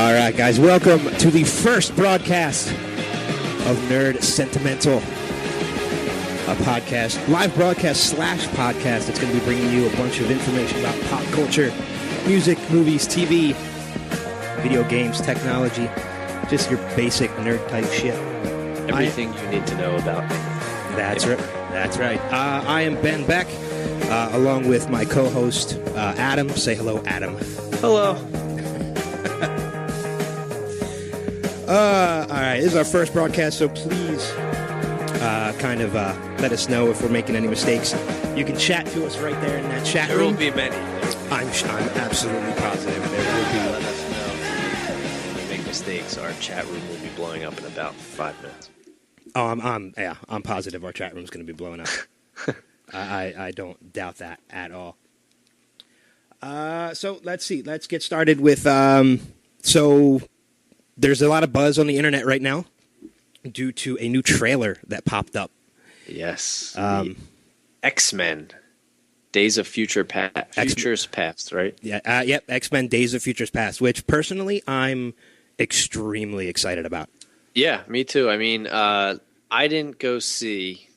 All right, guys, welcome to the first broadcast of Nerd Sentimental, a podcast, live broadcast / podcast that's going to be bringing you a bunch of information about pop culture, music, movies, TV, video games, technology, just your basic nerd type shit. Everything you need to know about. That's right. That's right. I am Ben Beck, along with my co-host Adam. Say hello, Adam. Hello. All right, this is our first broadcast, so please let us know if we're making any mistakes. You can chat to us right there in that chat room. There will be many. I'm absolutely positive there will be. Let us know if we make mistakes. Our chat room will be blowing up in about 5 minutes. Oh, I'm positive our chat room's going to be blowing up. I don't doubt that at all. So let's see. Let's get started with so. There's a lot of buzz on the internet right now due to a new trailer that popped up. Yes. X-Men. Days of Futures Past, right? Yeah. Yep. X-Men Days of Futures Past, which personally I'm extremely excited about. Yeah, me too. I mean, I didn't go see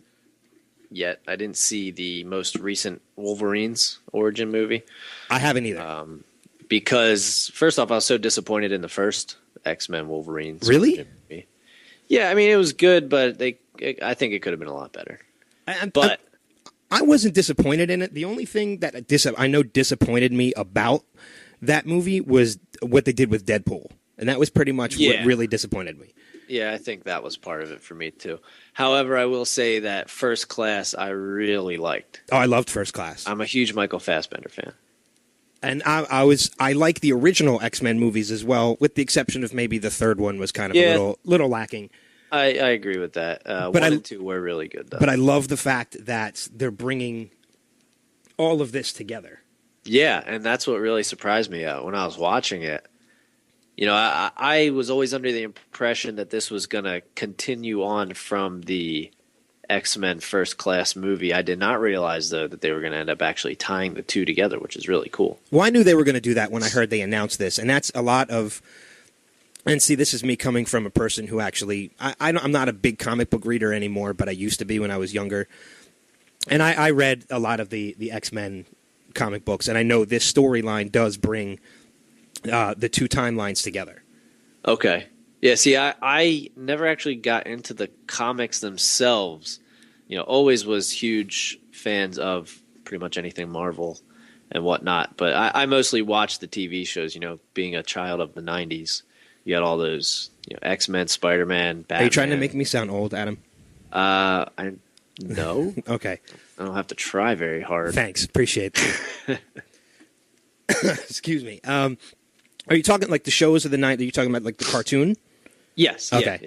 yet. I didn't see the most recent Wolverine's origin movie. I haven't either. Because, first off, I was so disappointed in the first X-Men Wolverine's. Really? Movie. Yeah, I mean, it was good, but I think it could have been a lot better. I wasn't disappointed in it. The only thing that I know disappointed me about that movie was what they did with Deadpool. And that was pretty much what really disappointed me. Yeah, I think that was part of it for me, too. However, I will say that First Class I really liked. Oh, I loved First Class. I'm a huge Michael Fassbender fan. And I like the original X-Men movies as well, with the exception of maybe the third one was kind of a little lacking. I agree with that. But 1 and 2 were really good, though. But I love the fact that they're bringing all of this together. Yeah, and that's what really surprised me when I was watching it. You know, I was always under the impression that this was going to continue on from the X-Men First Class movie. I did not realize, though, that they were going to end up actually tying the two together, which is really cool. Well, I knew they were going to do that when I heard they announced this, and that's a lot of... And see, this is me coming from a person who actually... I'm not a big comic book reader anymore, but I used to be when I was younger. And I read a lot of the X-Men comic books, and I know this storyline does bring the two timelines together. Okay. Yeah, see, I never actually got into the comics themselves. You know, always was huge fans of pretty much anything Marvel and whatnot. But I mostly watched the TV shows, you know, being a child of the 90s. You had all those, you know, X-Men, Spider-Man, Batman. Are you trying to make me sound old, Adam? No. Okay. I don't have to try very hard. Thanks. Appreciate it. Excuse me. Are you talking like the shows of the night? Are you talking about like the cartoon? Yes. Okay.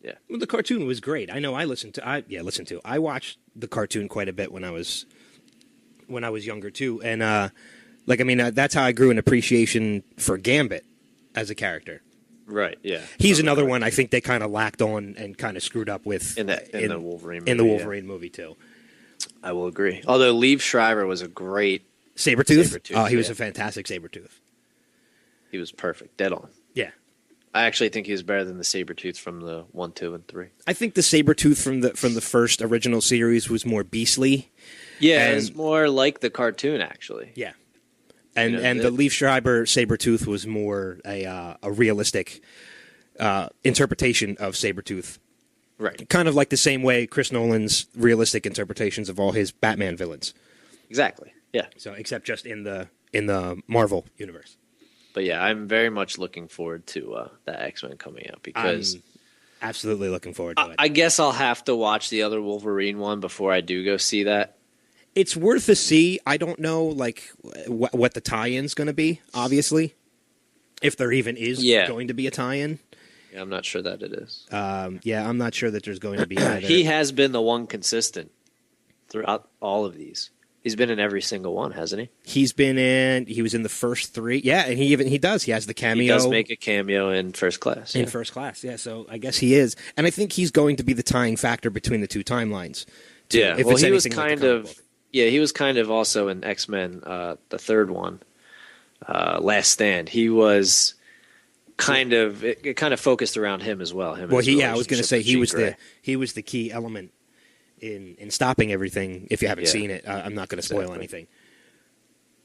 Yeah. Well, the cartoon was great. I know. I watched the cartoon quite a bit when I was younger too, and that's how I grew an appreciation for Gambit as a character. Right. Yeah. He's another one I think they kind of lacked on and kind of screwed up with in the Wolverine movie, movie too. I will agree. Although Liev Schreiber was a great Sabretooth. Oh, he was a fantastic Sabretooth. He was perfect. Dead on. Yeah. I actually think he was better than the Sabretooth from the 1, 2, and 3. I think the Sabretooth from the first original series was more beastly. Yeah, it was more like the cartoon, actually. Yeah. And the Liev Schreiber Sabretooth was more a realistic interpretation of Sabretooth. Right. Kind of like the same way Chris Nolan's realistic interpretations of all his Batman villains. Exactly. Yeah. So except just in the Marvel universe. But yeah, I'm very much looking forward to that X-Men coming out because I'm absolutely looking forward to it. I guess I'll have to watch the other Wolverine one before I do go see that. It's worth a see. I don't know like what the tie-in's going to be, obviously. If there even is going to be a tie-in. Yeah, I'm not sure that it is. I'm not sure that there's going to be either. He has been the one consistent throughout all of these. He's been in every single one, hasn't he? He was in the first 3. Yeah, and he does. He has the cameo. He does make a cameo in First Class. In First Class, yeah. So I guess he is. And I think he's going to be the tying factor between the two timelines. Too, yeah, well, he was kind of... Yeah, he was kind of also in X-Men, the third one, Last Stand. He was it kind of focused around him as well. Well, I was going to say he was the key element in stopping everything. If you haven't seen it, I'm not going to spoil anything.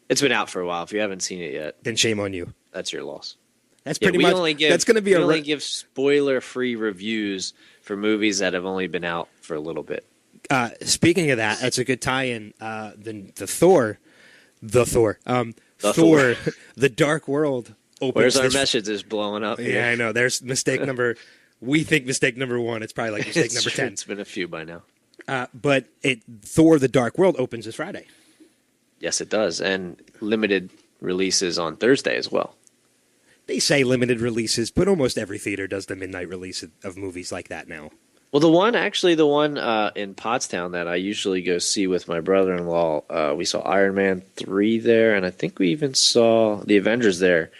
It's been out for a while. If you haven't seen it yet, then shame on you. That's your loss. That's pretty much. That's going to be we only give spoiler-free reviews for movies that have only been out for a little bit. Speaking of that, that's a good tie-in. The Thor, Thor, The Dark World. Where's our message is blowing up? Yeah, I know. There's mistake number. We think mistake number 1. It's probably like mistake number 10. It's been a few by now. But Thor: The Dark World opens this Friday. Yes, it does, and limited releases on Thursday as well. They say limited releases, but almost every theater does the midnight release of movies like that now. Well, the one in Pottstown that I usually go see with my brother-in-law, we saw Iron Man 3 there, and I think we even saw the Avengers there.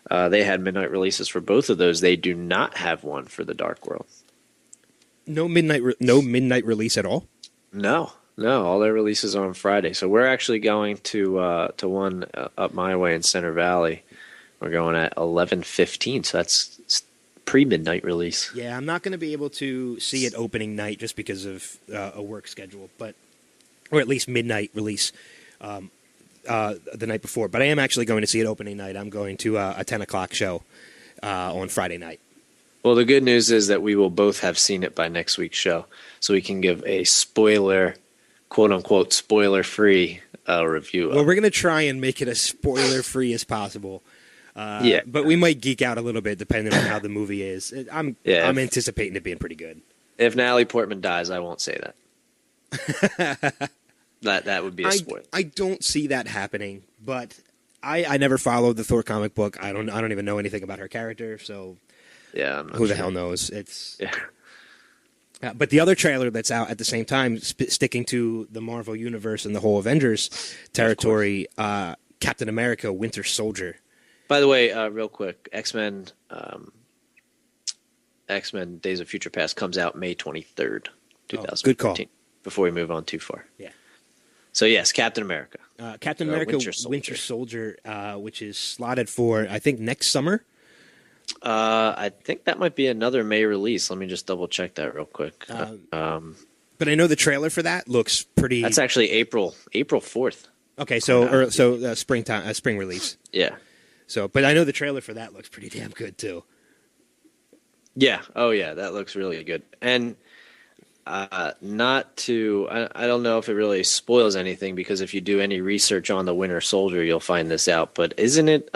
They had midnight releases for both of those. They do not have one for The Dark World. No midnight release at all? No, all their releases are on Friday. So we're actually going to one up my way in Center Valley. We're going at 11:15, so that's pre-midnight release. Yeah, I'm not going to be able to see it opening night just because of a work schedule, or at least midnight release the night before. But I am actually going to see it opening night. I'm going to a 10 o'clock show on Friday night. Well, the good news is that we will both have seen it by next week's show, so we can give a spoiler, quote-unquote, spoiler-free review. Well, we're going to try and make it as spoiler-free as possible. But we might geek out a little bit depending on how the movie is. I'm anticipating it being pretty good. If Natalie Portman dies, I won't say that. that would be a spoiler. I don't see that happening, but I never followed the Thor comic book. I don't even know anything about her character, so who the hell knows? But the other trailer that's out at the same time, sticking to the Marvel Universe and the whole Avengers territory, Captain America: Winter Soldier. By the way, real quick, X-Men Days of Future Past comes out May 23rd, 2015. Good call. Before we move on too far. Yeah. So, yes, Captain America. Captain America Winter Soldier, which is slotted for, I think, next summer. I think that might be another May release. Let me just double-check that real quick. But I know the trailer for that looks pretty... That's actually April 4th. Okay, springtime, spring release. Yeah. But I know the trailer for that looks pretty damn good too. Yeah. Oh, yeah. That looks really good. And I don't know if it really spoils anything because if you do any research on the Winter Soldier, you'll find this out. But isn't it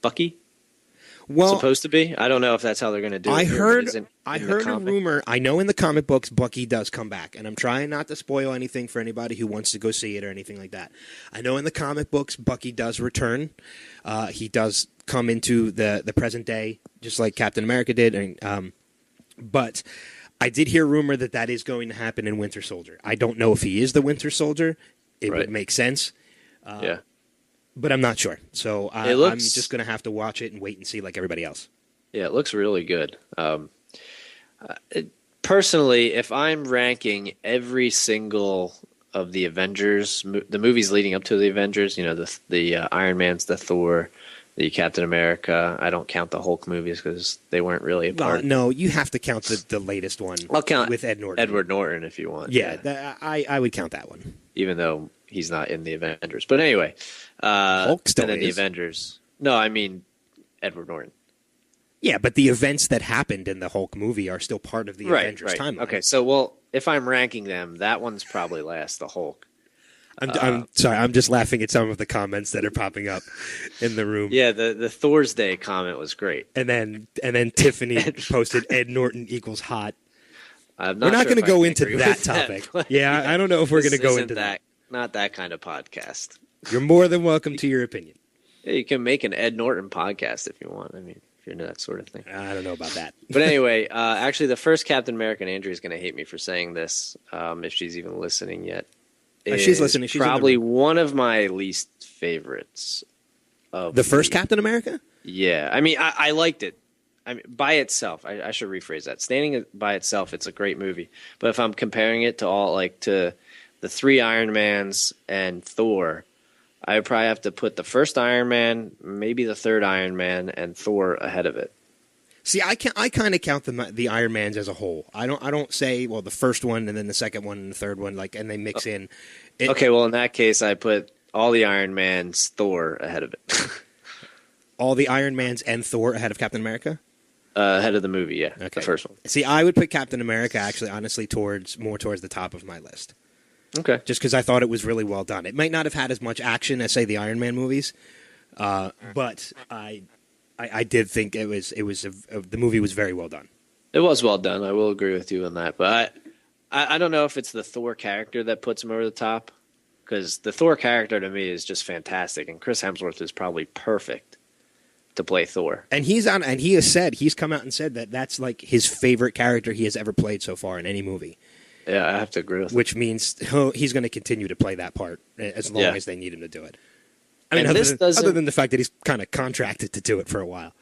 Bucky? Well, supposed to be. I don't know if that's how they're going to do it. I heard a rumor. I know in the comic books Bucky does come back, and I'm trying not to spoil anything for anybody who wants to go see it or anything like that. I know in the comic books Bucky does return. He does come into the present day, just like Captain America did. But I did hear rumor that is going to happen in Winter Soldier. I don't know if he is the Winter Soldier. It would make sense. Yeah. But I'm not sure. So I'm just going to have to watch it and wait and see like everybody else. Yeah, it looks really good. Personally, if I'm ranking every single of the Avengers, the movies leading up to the Avengers, the Iron Man's, the Thor, the Captain America. I don't count the Hulk movies because they weren't really a part. No, you have to count the latest one. I'll count with Ed Norton. Edward Norton if you want. Yeah. I would count that one. Even though he's not in the Avengers. But anyway. Hulk still and then is. The Avengers. No, I mean Edward Norton. Yeah, but the events that happened in the Hulk movie are still part of the Avengers timeline. Okay, so, if I'm ranking them, that one's probably last, the Hulk. I'm sorry, I'm just laughing at some of the comments that are popping up in the room. Yeah, the Thor's Day comment was great. And then Tiffany posted Ed Norton equals hot. We're not going to go into that topic. Yeah, I don't know if we're going to go into that. Not that kind of podcast. You're more than welcome to your opinion. Yeah, you can make an Ed Norton podcast if you want. I mean, if you're into that sort of thing. I don't know about that. But anyway, actually, the first Captain America, and Andrea is going to hate me for saying this, if she's even listening yet. She's listening. She's probably one of my least favorites. Of the first Captain America? Yeah. I mean, I liked it. I mean, by itself, I should rephrase that. Standing by itself, it's a great movie. But if I'm comparing it to to the three Iron Mans and Thor, I would probably have to put the first Iron Man, maybe the third Iron Man, and Thor ahead of it. See, I kind of count the Iron Mans as a whole. I don't say, well, the first one and then the second one and the third one, like, and they mix in. Okay, well, in that case, I put all the Iron Mans, Thor ahead of it. All the Iron Mans and Thor ahead of Captain America? Ahead of the movie, yeah. Okay. The first one. See, I would put Captain America, actually, honestly, more towards the top of my list. Okay. Just because I thought it was really well done. It might not have had as much action as, say, the Iron Man movies, but I did think the movie was very well done. It was well done. I will agree with you on that. But I don't know if it's the Thor character that puts him over the top, because the Thor character to me is just fantastic, and Chris Hemsworth is probably perfect to play Thor. And he's come out and said that that's like his favorite character he has ever played so far in any movie. Yeah, I have to agree with that. Which means he's going to continue to play that part as long as they need him to do it. I mean, other than the fact that he's kind of contracted to do it for a while.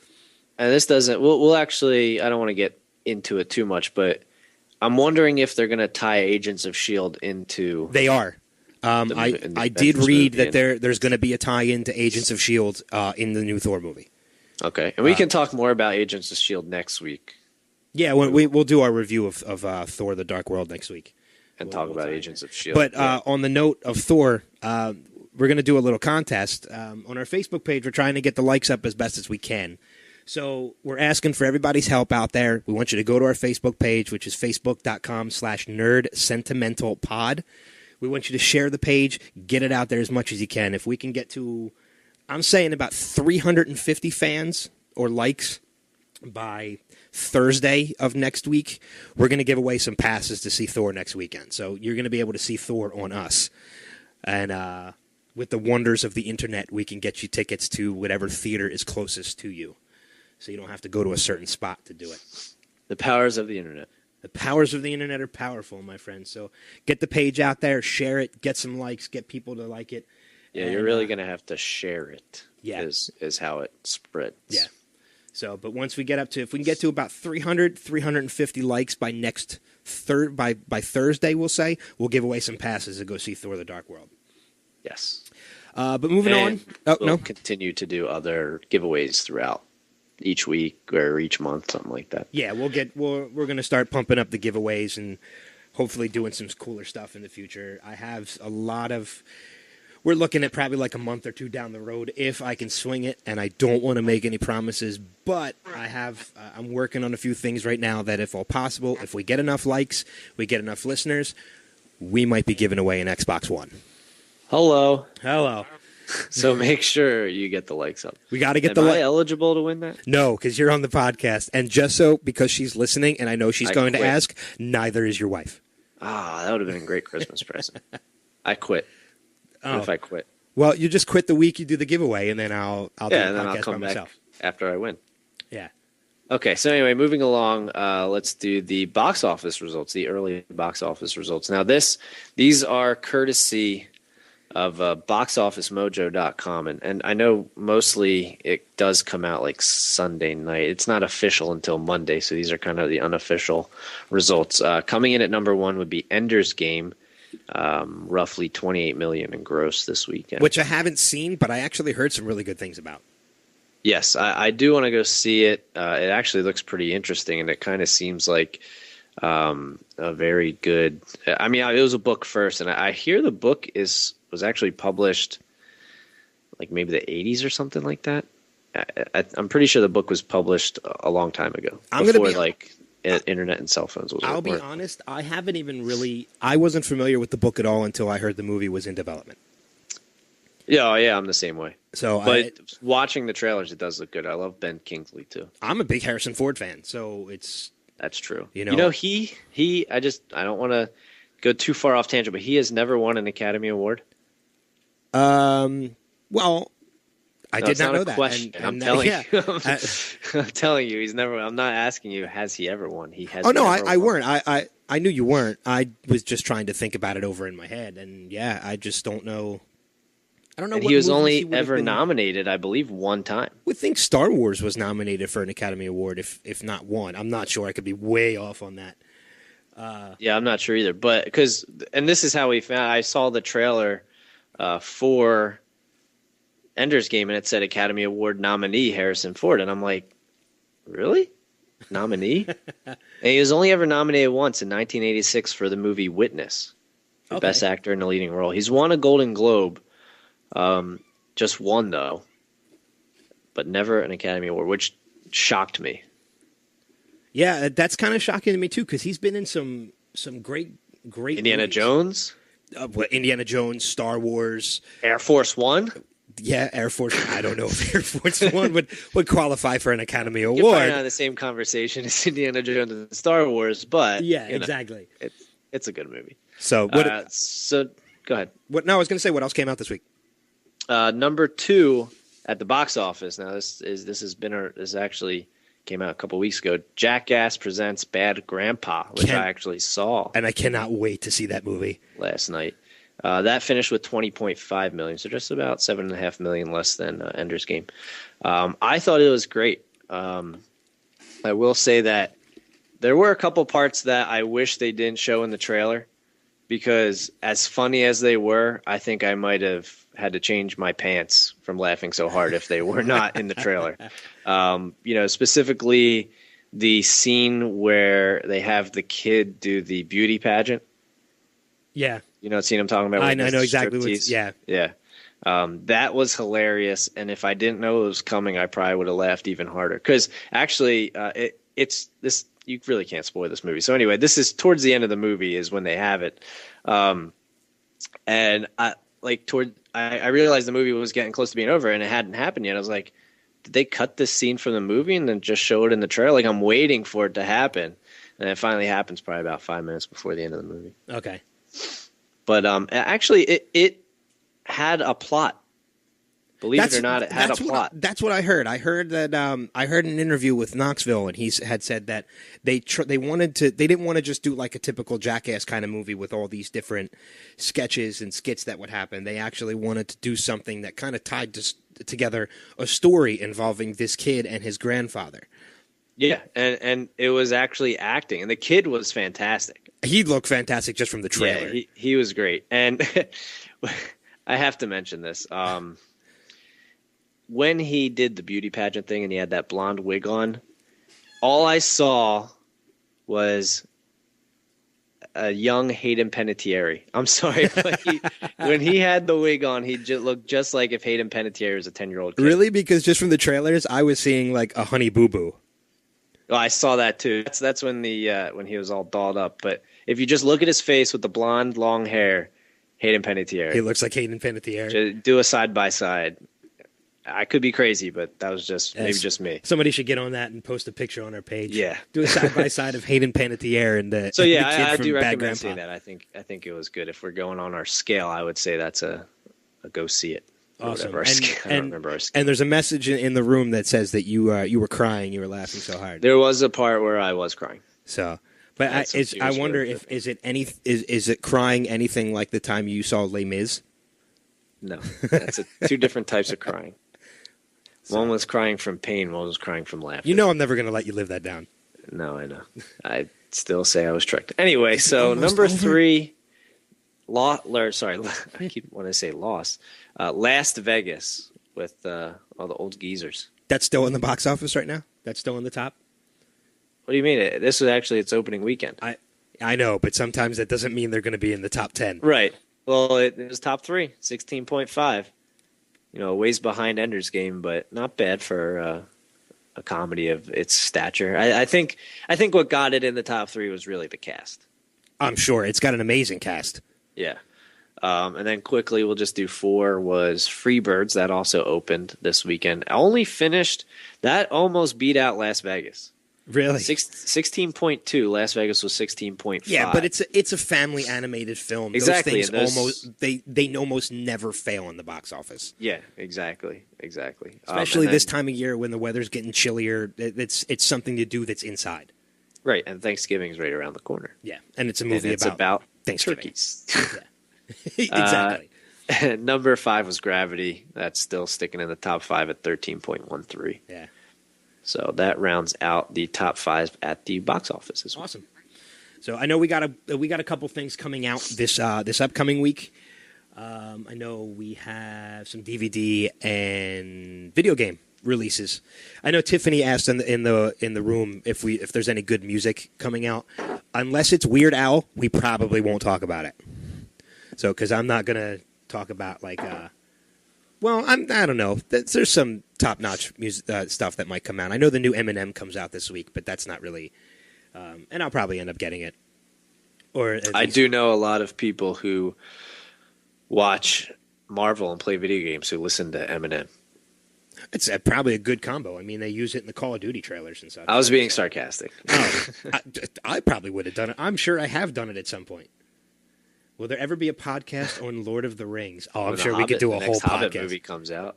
And this doesn't. We'll actually. I don't want to get into it too much, but I'm wondering if they're going to tie Agents of S.H.I.E.L.D. into. They are. I did read that there's going to be a tie-in to Agents of S.H.I.E.L.D. In the new Thor movie. Okay, and we can talk more about Agents of S.H.I.E.L.D. next week. Yeah, we'll do our review of Thor: The Dark World next week. And talk about Agents of S.H.I.E.L.D. But on the note of Thor, we're going to do a little contest. On our Facebook page, we're trying to get the likes up as best as we can. So we're asking for everybody's help out there. We want you to go to our Facebook page, which is facebook.com/nerdsentimentalpod. We want you to share the page, get it out there as much as you can. If we can get to, I'm saying about 350 fans or likes by Thursday of next week, we're going to give away some passes to see Thor next weekend. So you're going to be able to see Thor on us. And with the wonders of the internet, we can get you tickets to whatever theater is closest to you. So you don't have to go to a certain spot to do it. The powers of the internet. The powers of the internet are powerful, my friends. So get the page out there, share it, get some likes, get people to like it. Yeah, you're really going to have to share it. Yeah. Is how it spreads. Yeah. So, but once we get if we can get to about 350 likes by by Thursday, we'll give away some passes to go see Thor: The Dark World. Yes. But moving on. We'll continue to do other giveaways throughout each week or each month, something like that. Yeah, we're going to start pumping up the giveaways and hopefully doing some cooler stuff in the future. I have a lot of. We're looking at probably like a month or two down the road if I can swing it, and I don't want to make any promises, but I'm working on a few things right now that if all possible, if we get enough likes, we get enough listeners, we might be giving away an Xbox One. Hello. So make sure you get the likes up. We got to get Am I eligible to win that? No, because you're on the podcast, and just so, because she's listening, and I know she's going to ask, neither is your wife. That would have been a great Christmas present. I quit. Oh. What if I quit? Well, you just quit the week you do the giveaway, and then I'll do the podcast come by back myself after I win. Yeah. Okay, so anyway, moving along, let's do the box office results, the early box office results. Now, these are courtesy of boxofficemojo.com, and I know mostly it does come out like Sunday night. It's not official until Monday, so these are kind of the unofficial results. Coming in at number one would be Ender's Game. Roughly $28 million in gross this weekend, which I haven't seen, but I actually heard some really good things about. Yes, I do want to go see it. It actually looks pretty interesting, and it kind of seems like a very good. I mean, it was a book first, and I hear the book was actually published like maybe the 80s or something like that. I'm pretty sure the book was published a long time ago, internet and cell phones. I'll be honest, I wasn't familiar with the book at all until I heard the movie was in development. Yeah, I'm the same way. But watching the trailers, it does look good. I love Ben Kingsley too. I'm a big Harrison Ford fan, so that's true. I don't want to go too far off tangent, but he has never won an Academy Award. Well, I did not know that. Question. I'm telling you. I'm telling you, he's never. I'm not asking you, has he ever won? He has. Oh no, I weren't. I knew you weren't. I was just trying to think about it over in my head, and I just don't know. I don't know. And he was only ever nominated, I believe, one time. I would think Star Wars was nominated for an Academy Award, if not one. I'm not sure. I could be way off on that. I'm not sure either. But and this is how we found. I saw the trailer for Ender's Game, and it said Academy Award nominee Harrison Ford, and I'm like, really? Nominee? And he was only ever nominated once in 1986 for the movie Witness, for Best Actor in a Leading Role. He's won a Golden Globe, just one though, but never an Academy Award, which shocked me. Yeah, that's kind of shocking to me too, because he's been in some great Indiana movies. Jones, Indiana Jones, Star Wars, Air Force One. Yeah, Air Force. I don't know if Air Force One would qualify for an Academy Award. You're probably not in the same conversation as Indiana Jones and Star Wars, but yeah, exactly. It's a good movie. So so go ahead. No, I was going to say, what else came out this week? Number 2 at the box office. Now this actually came out a couple weeks ago. Jackass Presents Bad Grandpa, which I actually saw, and I cannot wait to see that movie last night. That finished with $20.5 million, so just about $7.5 million less than Ender's Game. I thought it was great. I will say that there were a couple parts that I wish they didn't show in the trailer, because as funny as they were, I think I might have had to change my pants from laughing so hard if they were not in the trailer. Specifically the scene where they have the kid do the beauty pageant. Yeah. You know what scene I'm talking about? I know exactly what. Yeah. That was hilarious, and if I didn't know it was coming, I probably would have laughed even harder. Because actually, it's this. You really can't spoil this movie. So anyway, this is towards the end of the movie is when they have it, and I realized the movie was getting close to being over, and it hadn't happened yet. I was like, did they cut this scene from the movie and then just show it in the trailer? Like, I'm waiting for it to happen, and it finally happens probably about 5 minutes before the end of the movie. Okay. But actually, it had a plot. Believe it or not, it had a plot. That's what I heard. I heard that I heard an interview with Knoxville, and he had said that they didn't want to just do like a typical Jackass kind of movie with all these different sketches and skits that would happen. They actually wanted to do something that kind of tied together a story involving this kid and his grandfather. Yeah, and it was actually acting, and the kid was fantastic. He looked fantastic just from the trailer. Yeah, he was great. And I have to mention this. When he did the beauty pageant thing and he had that blonde wig on, all I saw was a young Hayden Panettiere. I'm sorry, but when he had the wig on, he looked just like if Hayden Panettiere was a 10-year-old kid. Really? Because just from the trailers, I was seeing like a Honey Boo Boo. Well, I saw that too. That's when when he was all dolled up. But if you just look at his face with the blonde, long hair, Hayden Panettiere. He looks like Hayden Panettiere. Just do a side by side. I could be crazy, but that was maybe just me. Somebody should get on that and post a picture on our page. Yeah, do a side by side of Hayden Panettiere and the. So yeah, the kid I from do Bad recommend seeing Grandpa. that. I think it was good. If we're going on our scale, I would say that's a go see it. Awesome. I don't remember our scale. And there's a message in the room that says that you were crying, you were laughing so hard. There was a part where I was crying. So, but I wonder if is it crying anything like the time you saw Les Mis? No, that's two different types of crying. So, one was crying from pain, one was crying from laughter. You know I'm never going to let you live that down. No, I know. I still say I was tricked. Anyway, so number 3, I keep wanting to say Lost. Las Vegas with all the old geezers. That's still in the box office right now? That's still in the top? What do you mean? This was actually its opening weekend. I know, but sometimes that doesn't mean they're going to be in the top 10. Right. Well, it was top 3, 16.5. Ways behind Ender's Game, but not bad for a comedy of its stature. I think what got it in the top 3 was really the cast. I'm sure. It's got an amazing cast. Yeah. And then quickly we'll just do 4 was Freebirds. That also opened this weekend. Only finished. That almost beat out Las Vegas. Really? 16.2. Las Vegas was 16.5. Yeah, but it's a family animated film. Exactly. Those things they almost never fail in the box office. Yeah, exactly. Especially this time of year when the weather's getting chillier. It's something to do that's inside. Right, and Thanksgiving's right around the corner. Yeah, and it's a movie about Thanksgiving. Turkeys. Yeah. Exactly. Number 5 was Gravity. That's still sticking in the top 5 at 13.13. Yeah. So that rounds out the top 5 at the box office as well. Awesome. So I know we got a couple things coming out this upcoming week. I know we have some DVD and video game releases. I know Tiffany asked in the room if there's any good music coming out. Unless it's Weird Al, we probably won't talk about it. So, because I'm not gonna talk about like, I don't know. There's some top-notch music stuff that might come out. I know the new Eminem comes out this week, but that's not really. And I'll probably end up getting it. Or I do know a lot of people who watch Marvel and play video games who listen to Eminem. It's probably a good combo. I mean, they use it in the Call of Duty trailers and such. I was being sarcastic. Oh, I probably would have done it. I'm sure I have done it at some point. Will there ever be a podcast on Lord of the Rings? Oh, I'm sure we could do a whole podcast. Hobbit movie comes out.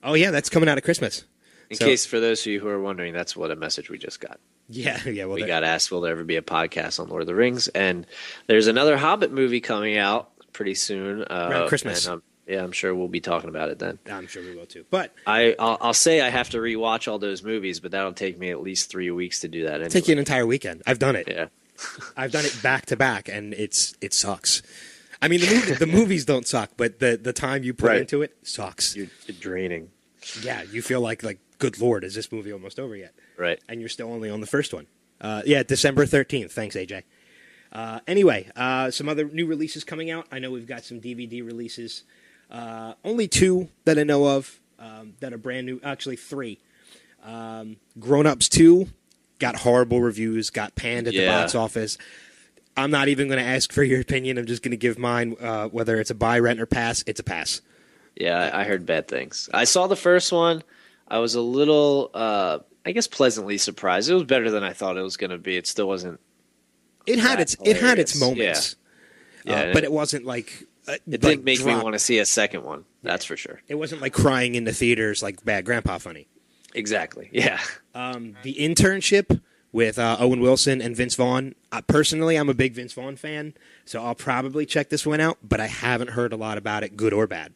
Oh, yeah, that's coming out at Christmas. In case, for those of you who are wondering, that's what a message we just got. Yeah. Well, we got asked, will there ever be a podcast on Lord of the Rings? And there's another Hobbit movie coming out pretty soon. Around Christmas. And, I'm sure we'll be talking about it then. I'm sure we will too. But I'll say I have to rewatch all those movies, but that'll take me at least 3 weeks to do that. Anyway. Take you an entire weekend. I've done it. Yeah, I've done it back to back, and it sucks. I mean, the movies don't suck, but the time you put into it sucks. You're draining. Yeah, you feel like good Lord, is this movie almost over yet? Right. And you're still only on the first one. December 13th. Thanks, AJ. Anyway, some other new releases coming out. I know we've got some DVD releases. Only 2 that I know of that are brand new. Actually, 3. Grown Ups 2 got horrible reviews, got panned at the box office. I'm not even going to ask for your opinion. I'm just going to give mine. Whether it's a buy, rent, or pass, it's a pass. Yeah, I heard bad things. I saw the first one. I was a little, I guess, pleasantly surprised. It was better than I thought it was going to be. It still wasn't. It had its moments. Yeah, but it wasn't like. It didn't make me want to see a second one. That's for sure. It wasn't like crying in the theaters like Bad Grandpa funny. Exactly. Yeah. The Internship with Owen Wilson and Vince Vaughn. Personally, I'm a big Vince Vaughn fan, so I'll probably check this one out. But I haven't heard a lot about it, good or bad.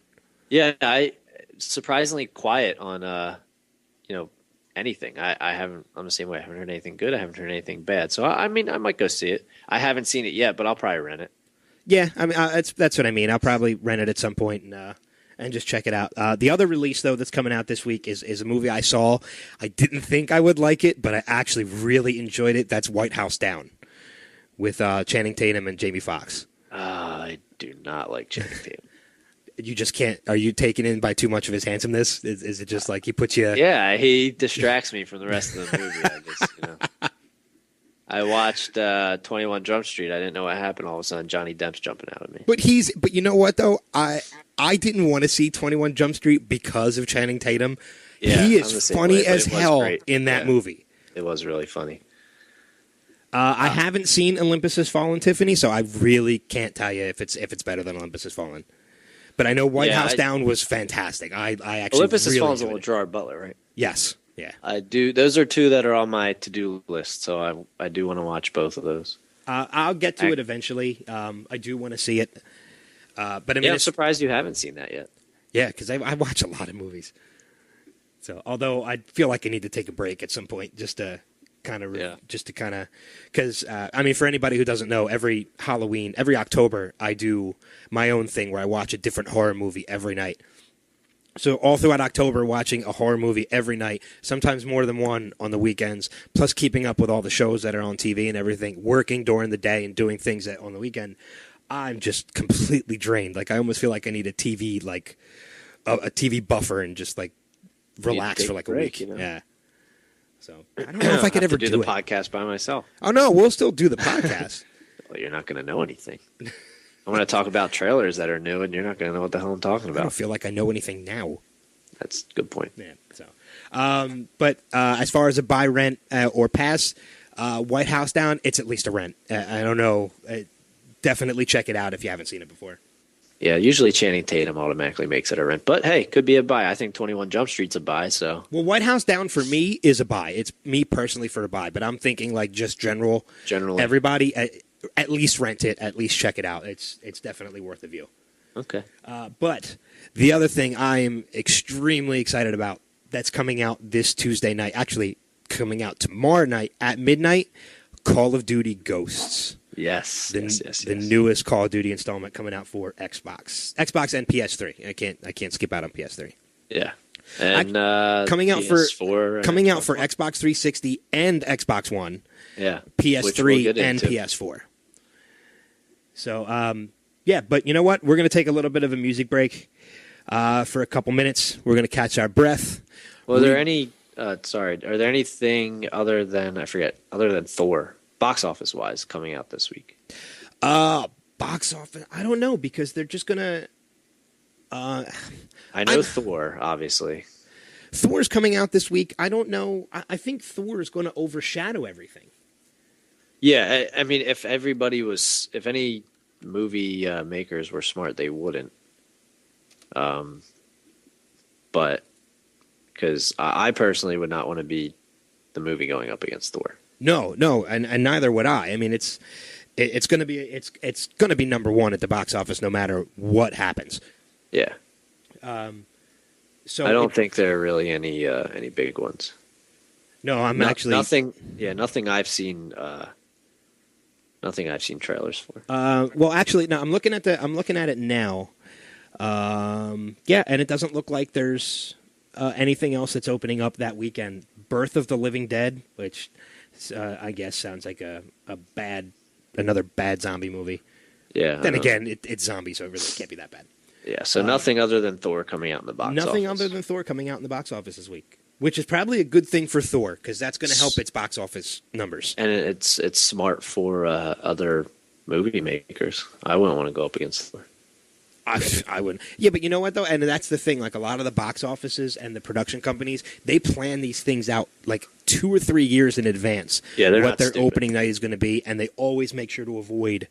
Yeah, I surprisingly quiet on anything. I haven't. I'm the same way. I haven't heard anything good. I haven't heard anything bad. So I mean, I might go see it. I haven't seen it yet, but I'll probably rent it. Yeah, I mean that's what I mean. I'll probably rent it at some point and just check it out. The other release though that's coming out this week is a movie I saw. I didn't think I would like it, but I actually really enjoyed it. That's White House Down with Channing Tatum and Jamie Foxx. I do not like Channing Tatum. You just can't. Are you taken in by too much of his handsomeness? Is it just like he puts you? Yeah, he distracts me from the rest of the movie. I watched 21 Jump Street. I didn't know what happened. All of a sudden, Johnny Depp's jumping out at me. But you know what though? I didn't want to see 21 Jump Street because of Channing Tatum. Yeah, he is funny as hell in that movie. It was really funny. I haven't seen Olympus Has Fallen, Tiffany, so I really can't tell you if it's better than Olympus Has Fallen. But I know White House Down was fantastic. I actually Olympus Has really Fallen is with Gerard Butler, right? Yes. Yeah. I do. Those are 2 that are on my to-do list, so I do want to watch both of those. I'll get to it eventually. I do want to see it. But I mean, I'm surprised you haven't seen that yet. Yeah, because I watch a lot of movies. So, although I feel like I need to take a break at some point just to kind of, because I mean, for anybody who doesn't know, every Halloween, every October, I do my own thing where I watch a different horror movie every night. So all throughout October, watching a horror movie every night, sometimes more than one on the weekends, plus keeping up with all the shows that are on TV and everything, working during the day and doing things on the weekend, I'm just completely drained. Like I almost feel like I need a TV, like a TV buffer, and just like relax for like a week. Yeah. So I don't know if I could ever do the podcast by myself. Oh no, we'll still do the podcast. Well, you're not going to know anything. I'm going to talk about trailers that are new, and you're not going to know what the hell I'm talking about. I don't feel like I know anything now. That's a good point. Yeah. So, but as far as a buy, rent, or pass, White House Down, it's at least a rent. I don't know. Definitely check it out if you haven't seen it before. Yeah, usually Channing Tatum automatically makes it a rent. But, hey, could be a buy. I think 21 Jump Street's a buy. So. Well, White House Down for me is a buy. It's me personally for a buy. But I'm thinking like just generally. Everybody, at least rent it. At least check it out. It's definitely worth a view. Okay. But the other thing I'm extremely excited about that's coming out this Tuesday night, actually coming out tomorrow night at midnight, Call of Duty Ghosts. Yes, The newest Call of Duty installment coming out for Xbox and PS3. I can't skip out on PS3. Yeah, and coming out PS4 for Xbox 360 and Xbox One. Yeah, PS3 and PS4. So, yeah, but you know what? We're going to take a little bit of a music break for a couple minutes. We're going to catch our breath. Well, are there anything other than Thor, box office wise, coming out this week? Box office? I don't know, because they're just going to... I know Thor, obviously. Thor's coming out this week. I don't know. I think Thor is going to overshadow everything. Yeah, I mean, if any movie makers were smart, they wouldn't. But because I personally would not want to be the movie going up against Thor. No, and neither would I. I mean, it's going to be number one at the box office no matter what happens. Yeah. So I don't think there are really any big ones. No, nothing. Yeah, nothing I've seen. Nothing I've seen trailers for. Well, actually, no. I'm looking at it now. Yeah, and it doesn't look like there's anything else that's opening up that weekend. Birth of the Living Dead, which I guess sounds like another bad zombie movie. Yeah. Then again, it's zombies, so it really can't be that bad. Yeah. So nothing other than Thor coming out in the box office. Nothing other than Thor coming out in the box office this week. Which is probably a good thing for Thor, because that's going to help its box office numbers. And it's smart for other movie makers. I wouldn't want to go up against Thor. I wouldn't. Yeah, but you know what, though? And that's the thing. Like, a lot of the box offices and the production companies, they plan these things out like 2 or 3 years in advance. Yeah, what their opening night is going to be, and they always make sure to avoid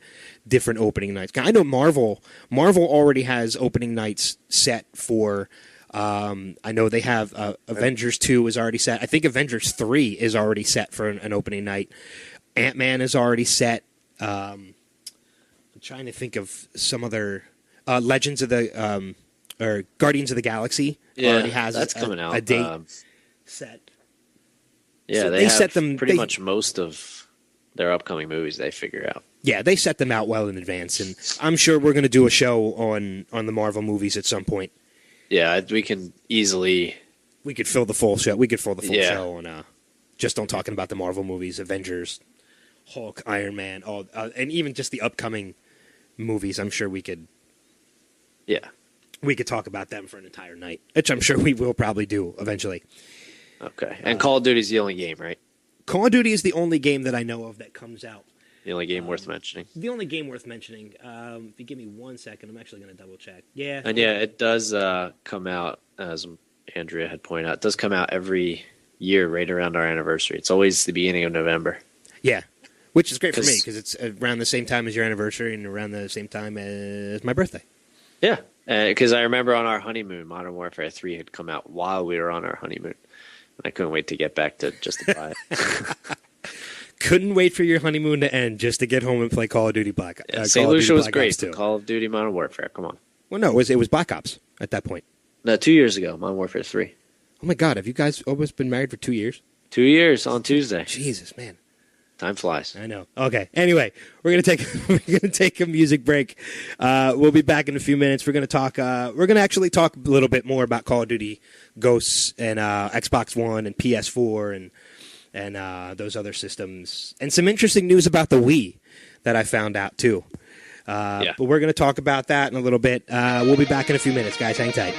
different opening nights. I know Marvel already has opening nights set for... I know they have Avengers 2 is already set. I think Avengers 3 is already set for an opening night. Ant-Man is already set. I'm trying to think of some other... Legends of the... or Guardians of the Galaxy already has that's coming out. A date set. Yeah, so they set them pretty much most of their upcoming movies they figure out. Yeah, they set them out well in advance, and I'm sure we're going to do a show on the Marvel movies at some point. Yeah, we can easily... We could fill the full show. We could fill the full show on just on talking about the Marvel movies, Avengers, Hulk, Iron Man, and even just the upcoming movies. I'm sure we could... Yeah. We could talk about them for an entire night, which I'm sure we will probably do eventually. Okay. And Call of Duty is the only game, right? Call of Duty is the only game that I know of that comes out. The only game worth mentioning. The only game worth mentioning. If you give me 1 second, I'm actually going to double check. Yeah. And yeah, it does come out, as Andrea had pointed out, it does come out every year right around our anniversary. It's always the beginning of November. Yeah. Which is great for me because it's around the same time as your anniversary and around the same time as my birthday. Yeah. Because I remember on our honeymoon, Modern Warfare 3 had come out while we were on our honeymoon. And I couldn't wait to get back to just to buy it. Couldn't wait for your honeymoon to end just to get home and play Call of Duty Black Ops. Yeah, St. Lucia was great. Call of Duty Modern Warfare. Come on. Well, no, it was Black Ops at that point. No, 2 years ago, Modern Warfare 3. Oh, my God. Have you guys almost been married for 2 years? 2 years on Tuesday. Jesus, man. Time flies. I know. Okay. Anyway, we're gonna take a music break. We'll be back in a few minutes. We're gonna talk. We're gonna actually talk a little bit more about Call of Duty Ghosts and Xbox One and PS4 and those other systems, and some interesting news about the Wii that I found out too. But we're gonna talk about that in a little bit. We'll be back in a few minutes, guys. Hang tight.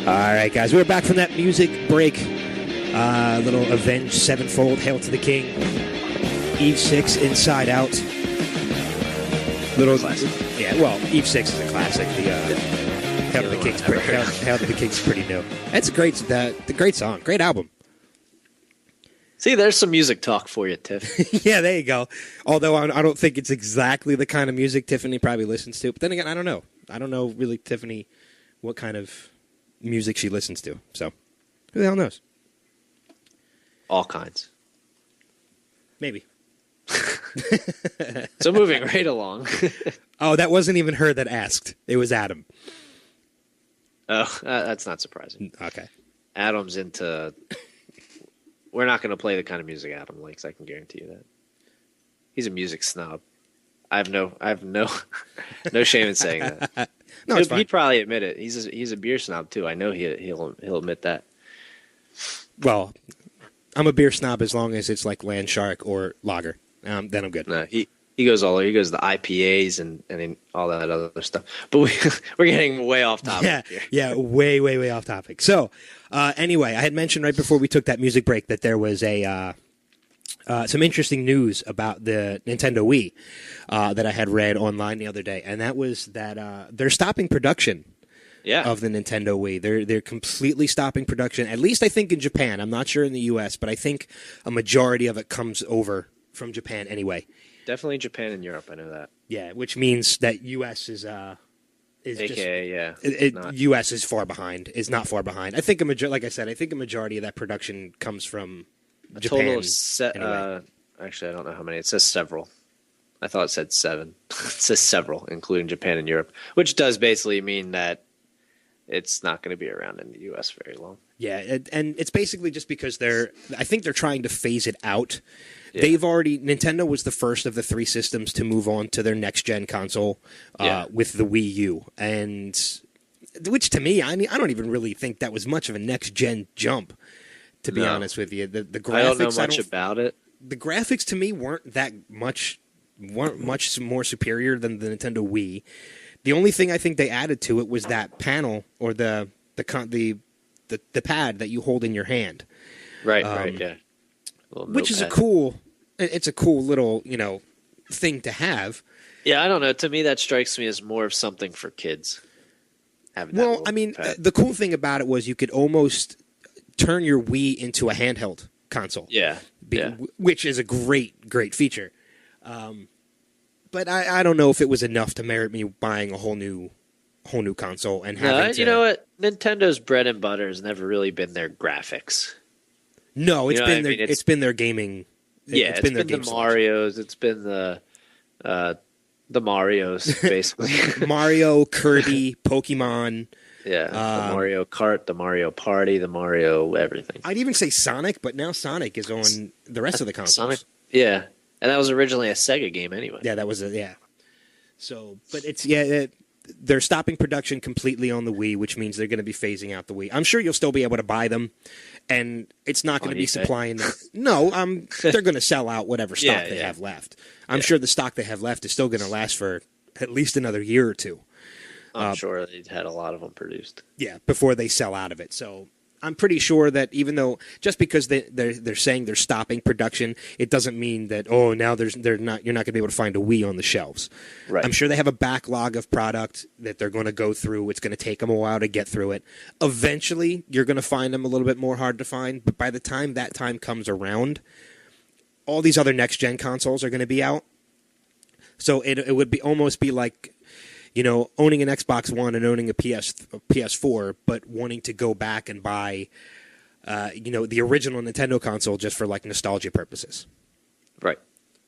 All right, guys, we're back from that music break. Little Avenged Sevenfold, Hail to the King, Eve 6, Inside Out. Little classic. Yeah, well, Eve 6 is a classic. The Hail to the King's Hail to the King's pretty new. That's a great song, great album. See, there's some music talk for you, Tiff. Yeah, there you go. Although I don't think it's exactly the kind of music Tiffany probably listens to. But then again, I don't know. I don't know really Tiffany what kind of music she listens to. So, who the hell knows? All kinds. Maybe. So moving right along. Oh, that wasn't even her that asked. It was Adam. Oh, that's not surprising. Okay. Adam's into. We're not going to play the kind of music Adam likes. I can guarantee you that. He's a music snob. I have no, no shame in saying that. No, it's fine. He'd probably admit it. He's a beer snob too. I know he'll admit that. Well, I'm a beer snob as long as it's like Land Shark or lager. Then I'm good. No, he goes all over. He goes the IPAs and all that other stuff. But we're getting way off topic here. Yeah, way off topic. So, anyway, I had mentioned right before we took that music break that there was some interesting news about the Nintendo Wii that I had read online the other day, and that was that they're stopping production of the Nintendo Wii. They're completely stopping production, at least I think in Japan. I'm not sure in the U.S., but I think a majority of it comes over from Japan anyway. Definitely Japan and Europe, I know that. Yeah, which means that U.S. is AKA, just, U.S. is far behind. Is not far behind. I think like I said, I think a majority of that production comes from Japan. Total of anyway. Actually, I don't know how many. It says several. I thought it said 7. It says several, including Japan and Europe, which does basically mean that it's not going to be around in the U.S. very long. Yeah, and it's basically just because I think they're trying to phase it out. Yeah. Nintendo was the first of the 3 systems to move on to their next-gen console with the Wii U. And which to me, I mean, I don't even really think that was much of a next-gen jump, to be honest with you. The graphics, I don't know much about it. The graphics to me weren't much more superior than the Nintendo Wii. The only thing I think they added to it was that panel or the pad that you hold in your hand. Right, yeah. Which is a cool little, thing to have. Yeah, I don't know. To me, that strikes me as more of something for kids. Well, I mean, the cool thing about it was you could almost turn your Wii into a handheld console. Yeah. Which is a great feature. But I don't know if it was enough to merit me buying a whole new console and having to... You know what? Nintendo's bread and butter has never really been their graphics. No, it's been their gaming. Yeah, it's been the Marios. It's been the Marios, basically. Mario, Kirby, Pokemon. Yeah, the Mario Kart, the Mario Party, the Mario everything. I'd even say Sonic, but now Sonic is on the rest of the consoles. Sonic, yeah, and that was originally a Sega game anyway. Yeah, that was So, but they're stopping production completely on the Wii, which means they're going to be phasing out the Wii. I'm sure you'll still be able to buy them, and it's not going to be supplying them. No, they're going to sell out whatever stock they have left. I'm sure the stock they have left is still going to last for at least another year or two. I'm sure they had a lot of them produced. Yeah, before they sell out of it. So I'm pretty sure that even though just because they're saying they're stopping production, it doesn't mean that now you're not going to be able to find a Wii on the shelves. Right. I'm sure they have a backlog of product that they're going to go through. It's going to take them a while to get through it. Eventually, you're going to find them a little bit more hard to find. But by the time that time comes around, all these other next gen consoles are going to be out. So it would almost be like, owning an Xbox One and owning a PS4, but wanting to go back and buy, the original Nintendo console just for like nostalgia purposes. Right.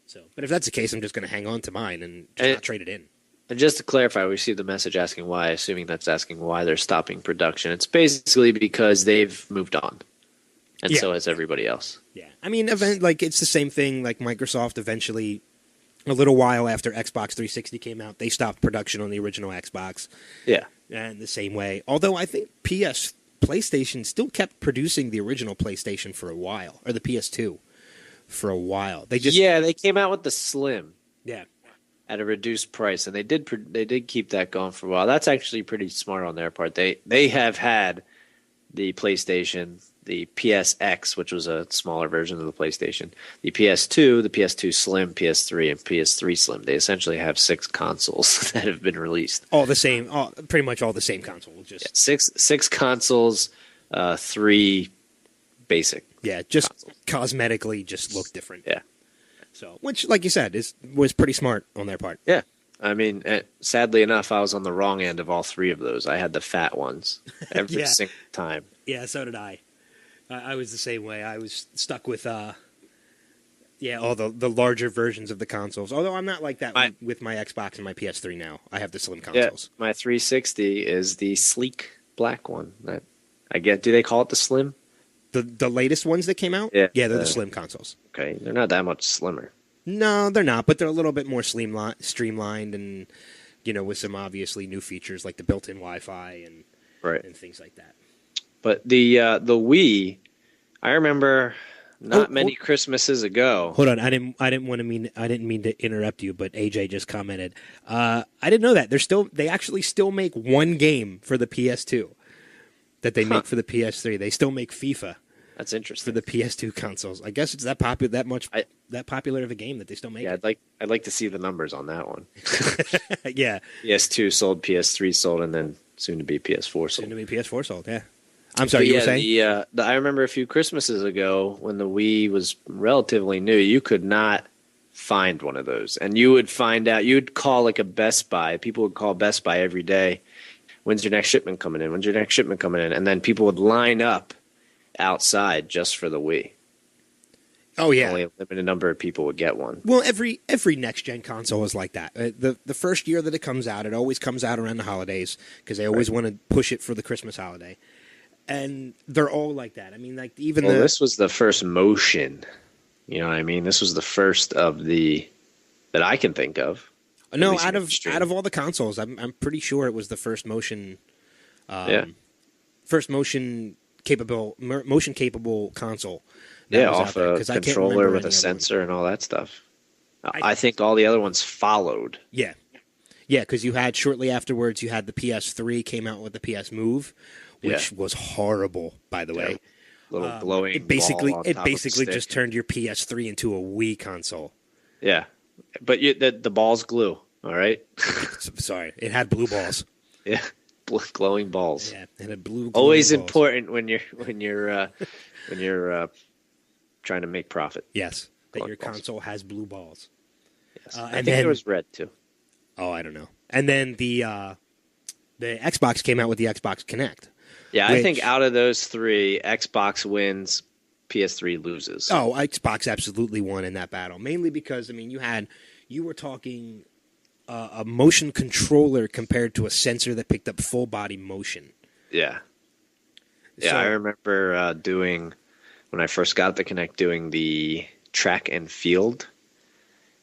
So, but if that's the case, I'm just going to hang on to mine and not trade it in. And just to clarify, we received a message asking why, assuming that's asking why they're stopping production. It's basically because they've moved on, and so has everybody else. Yeah, I mean, it's the same thing. Like Microsoft eventually. A little while after Xbox 360 came out, they stopped production on the original Xbox. Yeah. And the same way. Although I think PlayStation still kept producing the original PlayStation for a while, or the PS2 for a while. They came out with the Slim. Yeah. At a reduced price, and they did keep that going for a while. That's actually pretty smart on their part. They have had the PlayStation, the PSX, which was a smaller version of the PlayStation, the PS2, the PS2 Slim, PS3, and PS3 Slim. They essentially have 6 consoles that have been released. All the same, pretty much all the same console. Just six consoles, 3 basic. Yeah, just consoles. Cosmetically, just look different. Yeah. So, which, like you said, was pretty smart on their part. Yeah. I mean, sadly enough, I was on the wrong end of all 3 of those. I had the fat ones every single time. Yeah, so did I. I was the same way. I was stuck with, all the larger versions of the consoles. Although I'm not like that with my Xbox and my PS3 now. I have the slim consoles. Yeah, my 360 is the sleek black one. That I get. Do they call it the Slim? The latest ones that came out? Yeah. Yeah, they're the slim consoles. Okay, they're not that much slimmer. No, they're not, but they're a little bit more streamlined and, with some obviously new features like the built-in Wi-Fi and things like that. But the Wii, I remember not many Christmases ago. Hold on, I didn't mean to interrupt you, but AJ just commented. I didn't know that. They actually still make one game for the PS2 that they make for the PS3. They still make FIFA. That's interesting. For the PS2 consoles. I guess it's that popular of a game that they still make. Yeah, I'd like to see the numbers on that one. Yeah. PS2 sold, PS3 sold, and then soon to be PS4 sold. Soon to be PS4 sold, yeah. I'm sorry, you were saying? I remember a few Christmases ago when the Wii was relatively new, you could not find one of those. And you would find out, you'd call like a Best Buy. People would call Best Buy every day. When's your next shipment coming in? When's your next shipment coming in? And then people would line up outside just for the Wii. Oh yeah, only a limited number of people would get one. Well, every next gen console is like that. The first year that it comes out, it always comes out around the holidays because they always want to push it for the Christmas holiday, and they're all like that. I mean, like this was the first motion. You know what I mean? This was the first of the that I can think of. No, out of all the consoles, I'm pretty sure it was the first motion. First motion capable console. Off a controller with a sensor and all that stuff. I think all the other ones followed. Yeah, because you had shortly afterwards, you had the PS3 came out with the PS Move, which was horrible, by the way. Little glowing. It basically just turned your PS3 into a Wii console. Yeah, but the ball's glue. All right. Sorry, it had blue balls. Yeah. Glowing balls. Yeah, and a blue. Always important when you're trying to make profit. Yes, that your console has blue balls. Yes, I think there was red too. Oh, I don't know. And then the Xbox came out with the Xbox Kinect. Yeah, I think out of those three, Xbox wins, PS3 loses. Oh, Xbox absolutely won in that battle, mainly because you were talking. A motion controller compared to a sensor that picked up full body motion. Yeah. Yeah, so, I remember when I first got the Kinect, doing the track and field.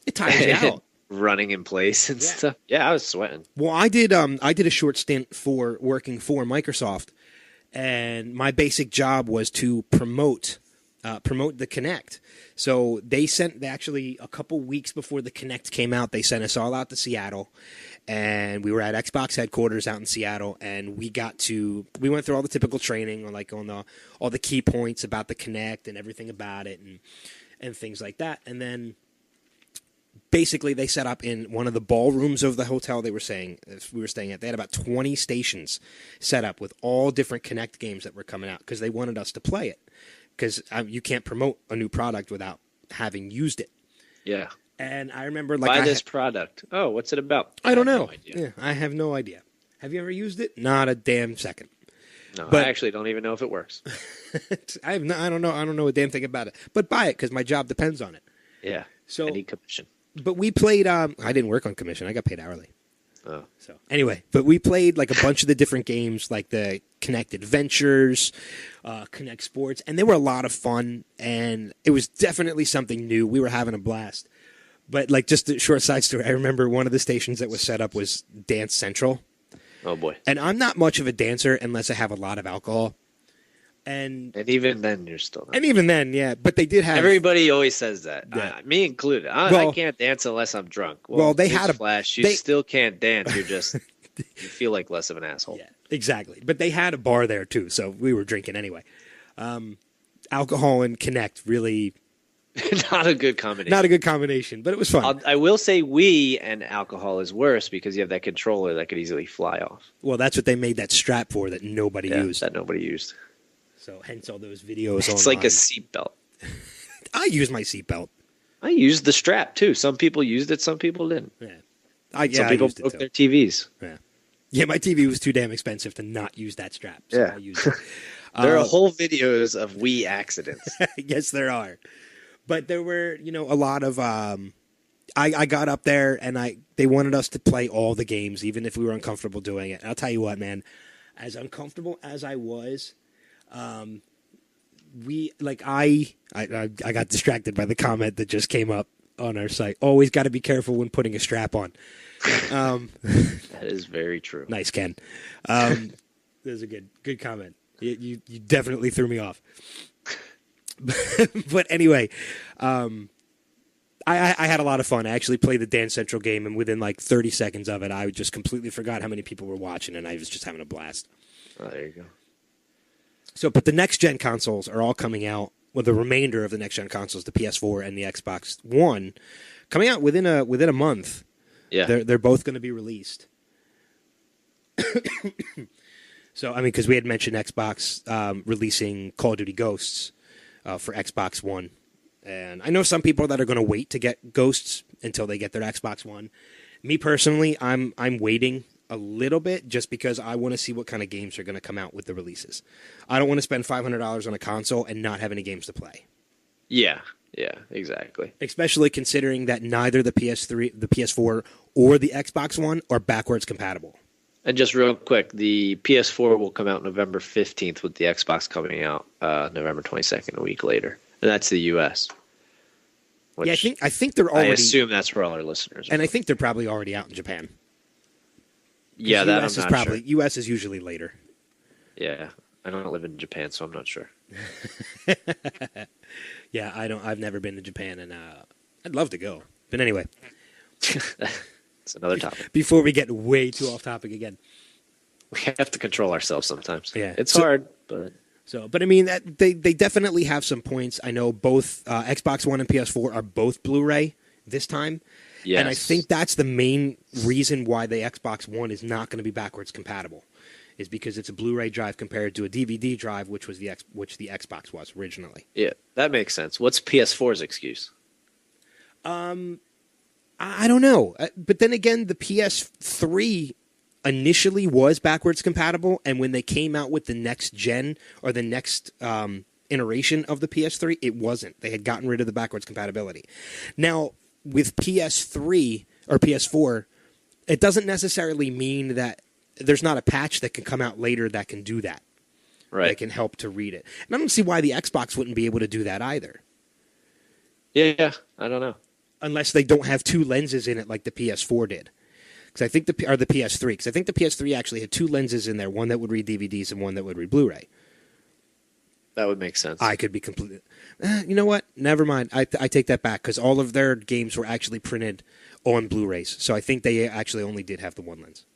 It tires you out. Running in place and stuff. Yeah, I was sweating. Well, I did a short stint for working for Microsoft, and my basic job was to promote the Kinect. So they actually a couple weeks before the Kinect came out, they sent us all out to Seattle, and we were at Xbox headquarters out in Seattle, and we went through all the typical training on all the key points about the Kinect and everything about it and things like that. And then basically they set up in one of the ballrooms of the hotel we were staying at. They had about 20 stations set up with all different Kinect games that were coming out because they wanted us to play it. Because you can't promote a new product without having used it. Yeah. And I remember buy this product. Oh, what's it about? I don't know. I have no idea. Have you ever used it? Not a damn second. No, but I actually don't even know if it works. I don't know a damn thing about it. But buy it because my job depends on it. Yeah. So I need commission. But we played. I didn't work on commission. I got paid hourly. Oh. So anyway, but we played like a bunch of the different games, like the Kinect Adventures, Kinect Sports, and they were a lot of fun, and it was definitely something new. We were having a blast. But like just a short side story, I remember one of the stations that was set up was Dance Central. Oh boy. And I'm not much of a dancer unless I have a lot of alcohol. And even then, you're still not. And even then, yeah. But they did have... Everybody always says that. Yeah. Me included. I can't dance unless I'm drunk. Well they had a... Flash. You still can't dance. You're just... you feel like less of an asshole. Yeah, exactly. But they had a bar there, too. So we were drinking anyway. Alcohol and Kinect really... Not a good combination. Not a good combination, but it was fun. I will say Wii and alcohol is worse because you have that controller that could easily fly off. Well, that's what they made that strap for that nobody used. That nobody used. So hence all those videos It's like a seatbelt. I used my seatbelt. I used the strap, too. Some people used it, some people didn't. Yeah. Some people broke their TVs. Yeah, my TV was too damn expensive to not use that strap. So I used it. There are whole videos of Wii accidents. Yes, there are. But there were, a lot of... I got up there, and they wanted us to play all the games, even if we were uncomfortable doing it. And I'll tell you what, man. as uncomfortable as I was, I got distracted by the comment that just came up on our site. Always got to be careful when putting a strap on. That is very true. Nice, Ken. That was a good comment. You definitely threw me off. But anyway, I had a lot of fun. I actually played the Dance Central game, and within like 30 seconds of it, I just completely forgot how many people were watching, and I was just having a blast. Oh, there you go. So, but the next-gen consoles are all coming out, well, the remainder of the next-gen consoles, the PS4 and the Xbox One, coming out within a month. Yeah. They're both going to be released. So, I mean, because we had mentioned Xbox releasing Call of Duty Ghosts for Xbox One. And I know some people that are going to wait to get Ghosts until they get their Xbox One. Me personally, I'm waiting a little bit just because I want to see what kind of games are going to come out with the releases. I don't want to spend $500 on a console and not have any games to play. Yeah, exactly. Especially considering that neither the PS3, the PS4, or the Xbox One are backwards compatible. And just real quick, the PS4 will come out November 15th with the Xbox coming out November 22nd, a week later. And that's the U.S. Yeah, I think they're already... I assume that's for all our listeners. And I think they're probably already out in Japan. Yeah, that US I'm not sure. U.S. is usually later. Yeah, I don't live in Japan, so I'm not sure. Yeah, I've never been to Japan, and I'd love to go. But anyway, it's another topic. Before we get way too off topic again, We have to control ourselves sometimes. Yeah, it's hard, but I mean, they definitely have some points. I know both Xbox One and PS4 are both Blu-ray this time. yes. And I think that's the main reason why the Xbox One is not going to be backwards compatible, is because it's a Blu-ray drive compared to a DVD drive, which the Xbox was originally. Yeah, that makes sense. What's PS4's excuse? I don't know, but then again, the PS3 initially was backwards compatible, and when they came out with the next gen or the next iteration of the PS3, it wasn't. They had gotten rid of the backwards compatibility. Now, with PS3 or PS4, it doesn't necessarily mean that there's not a patch that can come out later that can do that. Right. That can help to read it. And I don't see why the Xbox wouldn't be able to do that either. Yeah, I don't know. Unless they don't have two lenses in it like the PS4 did. Because I think the PS3, because I think the PS3 actually had two lenses in there, one that would read DVDs and one that would read Blu-ray. That would make sense. I could be completely... you know what? Never mind. I take that back, because all of their games were actually printed on Blu-rays. So I think they actually only did have the one lens.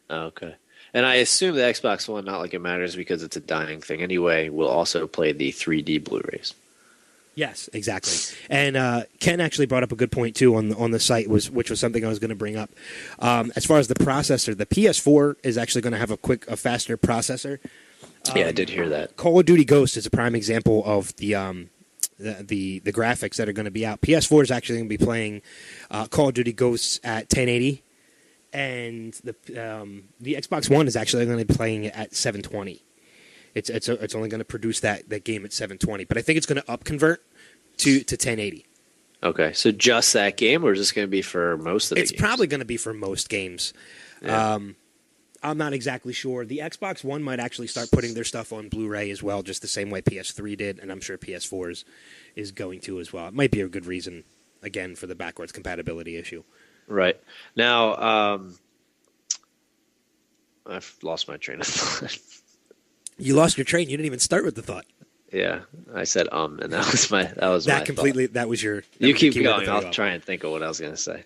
Okay. And I assume the Xbox One, not like it matters because it's a dying thing anyway, will also play the 3D Blu-rays. Yes, exactly. And Ken actually brought up a good point, too, on the site, which was something I was going to bring up. As far as the processor, the PS4 is actually going to have a faster processor. Yeah, I did hear that. Call of Duty Ghost is a prime example of the graphics that are going to be out. PS4 is actually going to be playing Call of Duty Ghosts at 1080, and the Xbox One is actually going to be playing it at 720. It's only going to produce that game at 720, but I think it's going to upconvert to 1080. Okay, so just that game, or is this going to be for most of the games? It's probably going to be for most games. Yeah. I'm not exactly sure. The Xbox One might actually start putting their stuff on Blu-ray as well, just the same way PS3 did, and I'm sure PS4 is going to as well. It might be a good reason, again, for the backwards compatibility issue. Right. Now, I've lost my train of thought. You lost your train. You didn't even start with the thought. Yeah, I said and that was my completely. thought. That was your. You keep going. I'll try and think of what I was going to say.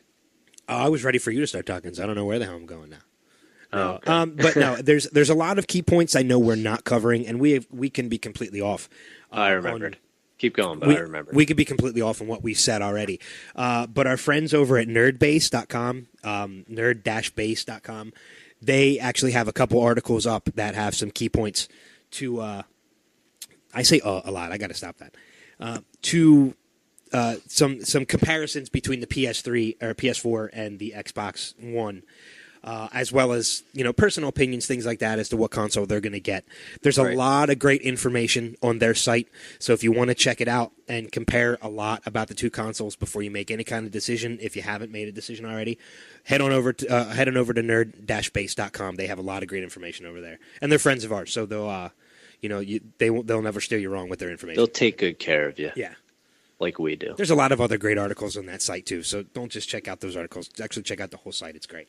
I was ready for you to start talking, so I don't know where the hell I'm going now. No. Okay. But no, there's a lot of key points I know we're not covering, and we can be completely off. I remembered. Keep going, but I remember. We could be completely off on what we said already. But our friends over at nerdbase.com, nerd-base.com, they actually have a couple articles up that have some key points to, I say a lot, I got to stop that, to some comparisons between the PS3 or PS4 and the Xbox One. as well as, personal opinions, things like that as to what console they're going to get. There's a Right. lot of great information on their site. So if you want to check it out and compare a lot about the two consoles before you make any kind of decision, if you haven't made a decision already, head on over to nerd-base.com. They have a lot of great information over there. And they're friends of ours, so they'll they'll never steer you wrong with their information. They'll take good care of you. Yeah. Like we do. There's a lot of other great articles on that site too, so don't just check out those articles. Actually check out the whole site. It's great.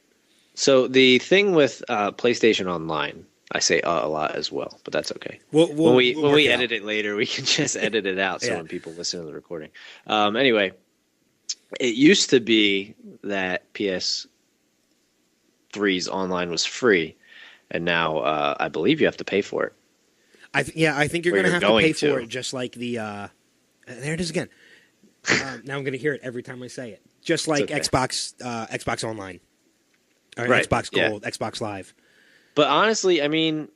So the thing with PlayStation Online, I say a lot as well, but that's okay. When we edit it later, we can just edit it out so when people listen to the recording. Anyway, it used to be that PS3's online was free, and now I believe you have to pay for it. I think you're going to have to pay for it, just like the there it is again. Now I'm going to hear it every time I say it. Just like Xbox Online. Or Xbox Gold, Xbox Live. But honestly, I mean,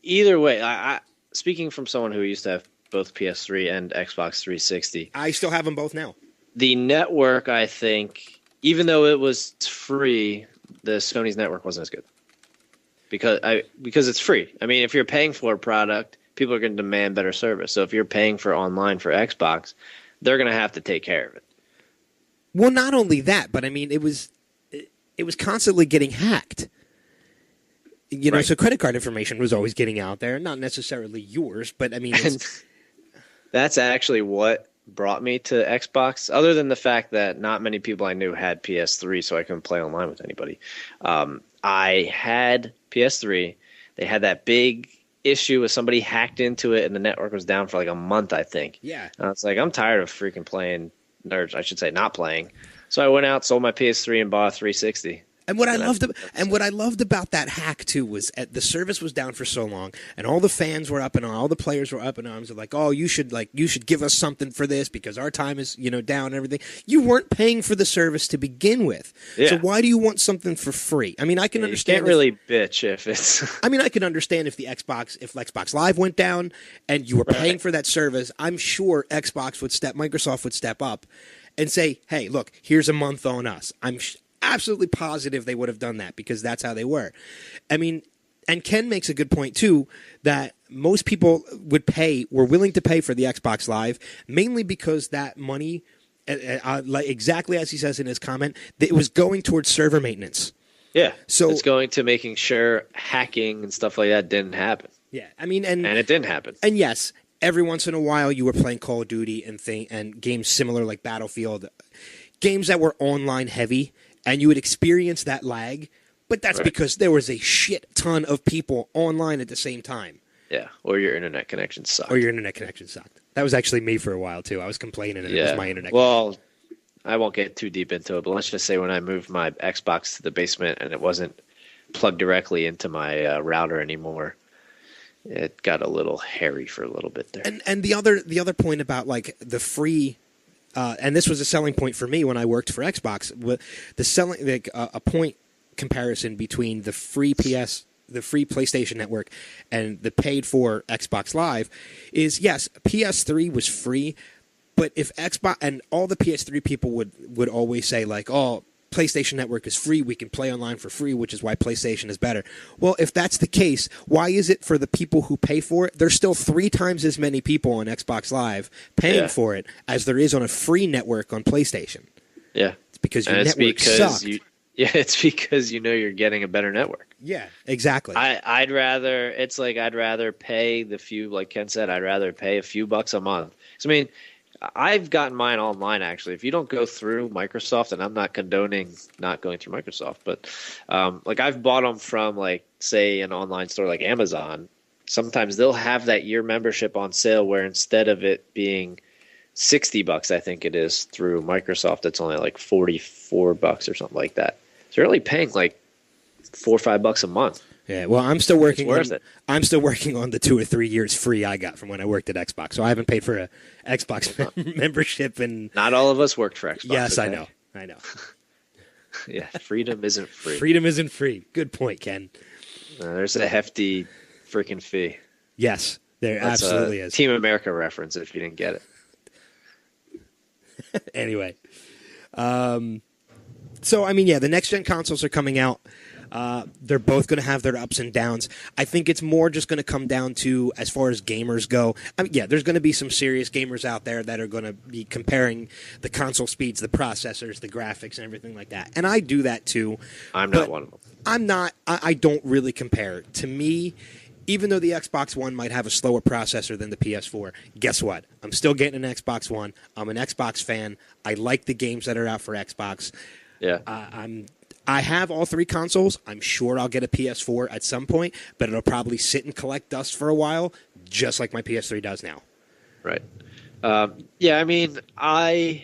either way, I speaking from someone who used to have both PS3 and Xbox 360. I still have them both now. The network, I think, even though it was free, the Sony's network wasn't as good. Because it's free. I mean, if you're paying for a product, people are going to demand better service. So if you're paying for online for Xbox, they're going to have to take care of it. Well, not only that, but I mean, it was constantly getting hacked. Right. So credit card information was always getting out there. Not necessarily yours, but I mean... That's actually what brought me to Xbox, other than the fact that not many people I knew had PS3, so I couldn't play online with anybody. I had PS3. They had that big issue with somebody hacked into it, and the network was down for like a month, I think. Yeah. And I was like, I'm tired of freaking playing, or I should say not playing. So I went out, sold my PS3, and bought a 360. And what I loved about that hack too was the service was down for so long, and all the fans were up and all the players were up in arms. They're like, "Oh, you should give us something for this because our time is down and everything." You weren't paying for the service to begin with, so why do you want something for free? I mean, I can understand. You can't really bitch if it's. I mean, I can understand if Xbox Live went down and you were paying for that service. I'm sure Microsoft would step up and say, "Hey, look, here's a month on us." I'm absolutely positive they would have done that because that's how they were. I mean, and Ken makes a good point too that most people were willing to pay for the Xbox Live mainly because that money, like exactly as he says in his comment, it was going towards server maintenance. Yeah, so it's going to making sure hacking and stuff like that didn't happen. Yeah, I mean, and it didn't happen. And yes, every once in a while you were playing Call of Duty and games similar like Battlefield, games that were online heavy. And you would experience that lag, but that's because there was a shit ton of people online at the same time. Yeah, or your internet connection sucked. That was actually me for a while, too. I was complaining, and it was my internet connection. I won't get too deep into it, but let's just say when I moved my Xbox to the basement and it wasn't plugged directly into my router anymore, it got a little hairy for a little bit there. And the other point about like the free... and this was a selling point for me when I worked for Xbox. A point comparison between the free PlayStation Network and the paid for Xbox Live is yes, PS3 was free, but if Xbox and all the PS3 people would always say like, oh, PlayStation Network is free, we can play online for free, which is why PlayStation is better. Well, if that's the case, why is it for the people who pay for it, there's still 3 times as many people on Xbox Live paying for it as there is on a free network on PlayStation? Yeah. It's because your network sucked. It's because you're getting a better network. Yeah, exactly. I'd rather pay the few, like Ken said, I'd rather pay a few bucks a month. So, I mean, I've gotten mine online, actually. If you don't go through Microsoft, and I'm not condoning not going through Microsoft, but like I've bought them from, like, say, an online store like Amazon. Sometimes they'll have that year membership on sale where instead of it being $60, I think it is, through Microsoft, it's only like $44 or something like that. So you're only paying like $4 or $5 a month. Yeah, well, I'm still working. It's worth it. I'm still working on the 2 or 3 years free I got from when I worked at Xbox. So I haven't paid for a Xbox membership, and not all of us worked for Xbox. Yes, okay? I know. Yeah, freedom isn't free. Freedom isn't free. Good point, Ken. There's a hefty freaking fee. Yes, there That's absolutely is. Team America reference if you didn't get it. Anyway, So, I mean, yeah, the next-gen consoles are coming out. They're both going to have their ups and downs. I think it's more just going to come down to, as far as gamers go, I mean, yeah, there's going to be some serious gamers out there that are going to be comparing the console speeds, the processors, the graphics, and everything like that. And I do that too. I'm not one of them. I'm not. I don't really compare. To me, even though the Xbox One might have a slower processor than the PS4, guess what? I'm still getting an Xbox One. I'm an Xbox fan. I like the games that are out for Xbox. Yeah. I have all three consoles. I'm sure I'll get a PS4 at some point, but it'll probably sit and collect dust for a while, just like my PS3 does now. Right. Yeah, I mean, I'm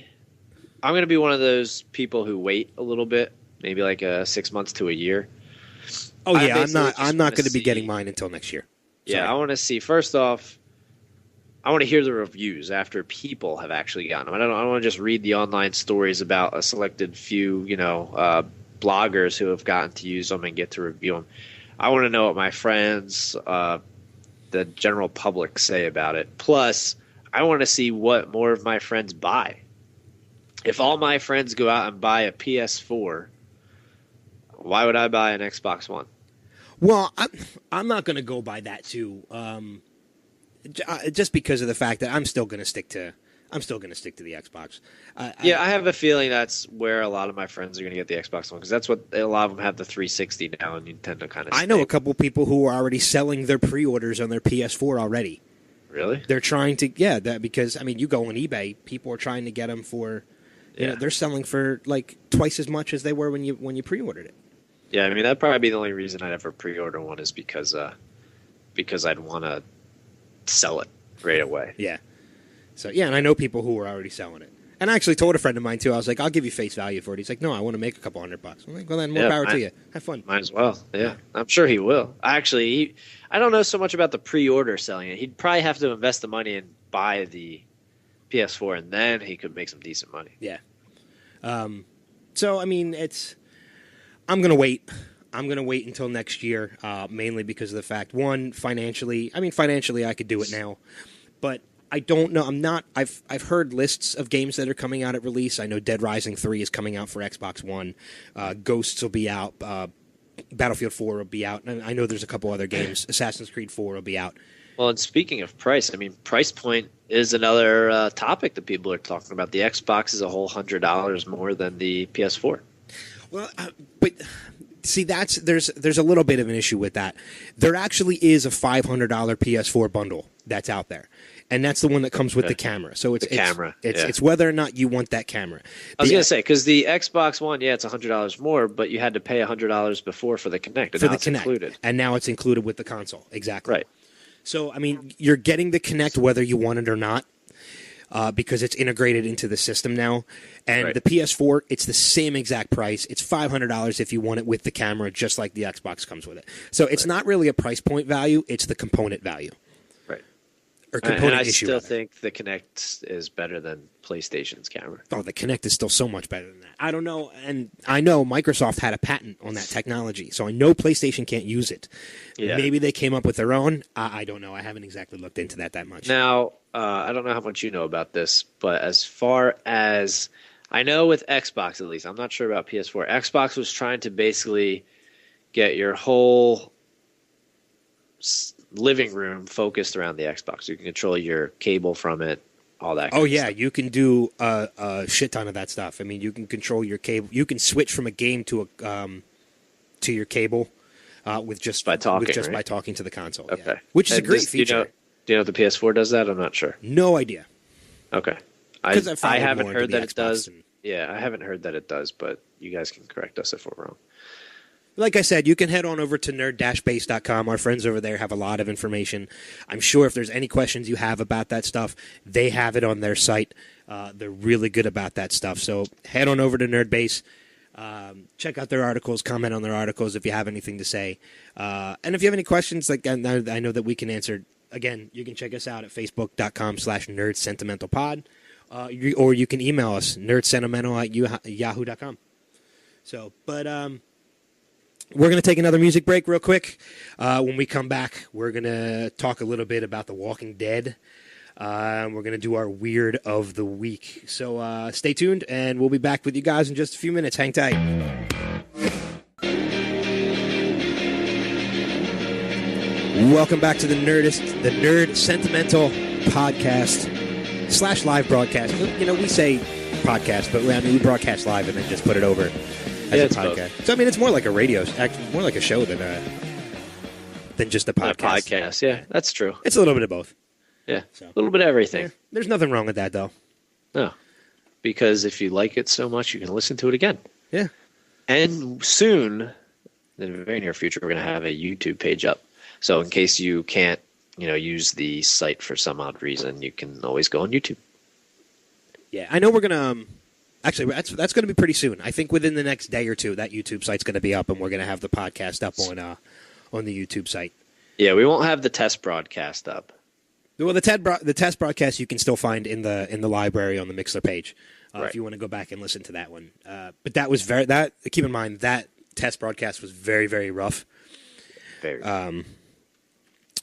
going to be one of those people who wait a little bit, maybe like 6 months to a year. Oh yeah, I'm not going to be getting mine until next year. Sorry. Yeah, I want to see. First off, I want to hear the reviews after people have actually gotten them. I don't want to just read the online stories about a selected few, bloggers who have gotten to use them and get to review them. I want to know what my friends, the general public, say about it. Plus, I want to see what more of my friends buy. If all my friends go out and buy a PS4, why would I buy an Xbox One? Well, I'm not going to go by that too. Just because of the fact that I'm still going to stick to the Xbox. I have a feeling that's where a lot of my friends are going to get the Xbox One because that's what a lot of them have the 360 now, and Nintendo kind of. I know a couple people who are already selling their pre-orders on their PS4 already. Really? They're trying to, because I mean, you go on eBay, people are trying to get them for, they're selling for like twice as much as they were when you pre-ordered it. Yeah, I mean that'd probably be the only reason I'd ever pre-order one is because I'd want to sell it right away. Yeah. So, and I know people who are already selling it. And I actually told a friend of mine, too, I was like, I'll give you face value for it. He's like, no, I want to make a couple $100. I'm like, well, then more power to you. Have fun. Might as well. Yeah. I'm sure he will. Actually, I don't know so much about the pre-order selling it. He'd probably have to invest the money and buy the PS4, and then he could make some decent money. Yeah. So, I mean, I'm going to wait. I'm going to wait until next year, mainly because of the fact, one, financially I could do it now. But I don't know. I've heard lists of games that are coming out at release. I know Dead Rising 3 is coming out for Xbox One. Ghosts will be out. Battlefield 4 will be out. And I know there's a couple other games. Assassin's Creed 4 will be out. Well, and speaking of price, I mean, price point is another topic that people are talking about. The Xbox is a whole $100 more than the PS4. Well, but see, there's a little bit of an issue with that. There actually is a $500 PS4 bundle that's out there. And that's the one that comes with the camera. So it's camera. It's whether or not you want that camera. I was going to say, because the Xbox One, it's $100 more, but you had to pay $100 before for the Kinect. And now it's included. And now it's included with the console. Exactly. Right. So, I mean, you're getting the Kinect whether you want it or not. Because it's integrated into the system now. And the PS4, it's the same exact price. It's $500 if you want it with the camera, just like the Xbox comes with it. So it's not really a price point value. It's the component value. Or component and I issue. Still think the Kinect is better than PlayStation's camera. Oh, the Kinect is still so much better than that. I don't know, and I know Microsoft had a patent on that technology, so I know PlayStation can't use it. Yeah. Maybe they came up with their own. I don't know. I haven't exactly looked into that much. Now, I don't know how much you know about this, but as far as I know with Xbox at least, I'm not sure about PS4. Xbox was trying to basically get your whole living room focused around the Xbox. You can control your cable from it, all that. Oh yeah, you can do a shit ton of that stuff. I mean, you can control your cable. You can switch from a game to your cable with just by talking to the console. Okay, yeah. Which is a great feature. Do you know if the PS4 does that? I'm not sure. No idea. Okay, I haven't heard that it does. Yeah, I haven't heard that it does, but you guys can correct us if we're wrong. Like I said, you can head on over to nerd-base.com. Our friends over there have a lot of information. I'm sure if there's any questions you have about that stuff, they have it on their site. They're really good about that stuff. So head on over to Nerdbase. Check out their articles, comment on their articles if you have anything to say. And if you have any questions, like I know that we can answer, again, you can check us out at facebook.com/nerdsentimentalpod. Or you can email us, nerdsentimental@yahoo.com. So, but we're going to take another music break real quick. When we come back, we're going to talk a little bit about The Walking Dead. We're going to do our Weird of the Week. So stay tuned, and we'll be back with you guys in just a few minutes. Hang tight. Welcome back to the Nerd Sentimental podcast / live broadcast. You know, we say podcast, but we broadcast live and then just put it over as a podcast. Both. So I mean, it's more like a more like a show than just a podcast. Yeah, that's true. It's a little bit of both. Yeah, so. A little bit of everything. Yeah, there's nothing wrong with that, though. No, because if you like it so much, you can listen to it again. Yeah. And soon, in the very near future, we're going to have a YouTube page up. So in case you can't, use the site for some odd reason, you can always go on YouTube. Yeah, I know we're going to... Actually, that's going to be pretty soon. I think within the next day or two, that YouTube site's going to be up, and we're going to have the podcast up on the YouTube site. Yeah, we won't have the test broadcast up. Well, the test broadcast you can still find in the library on the Mixler page right. If you want to go back and listen to that one. But that was keep in mind that test broadcast was very, very rough. Very.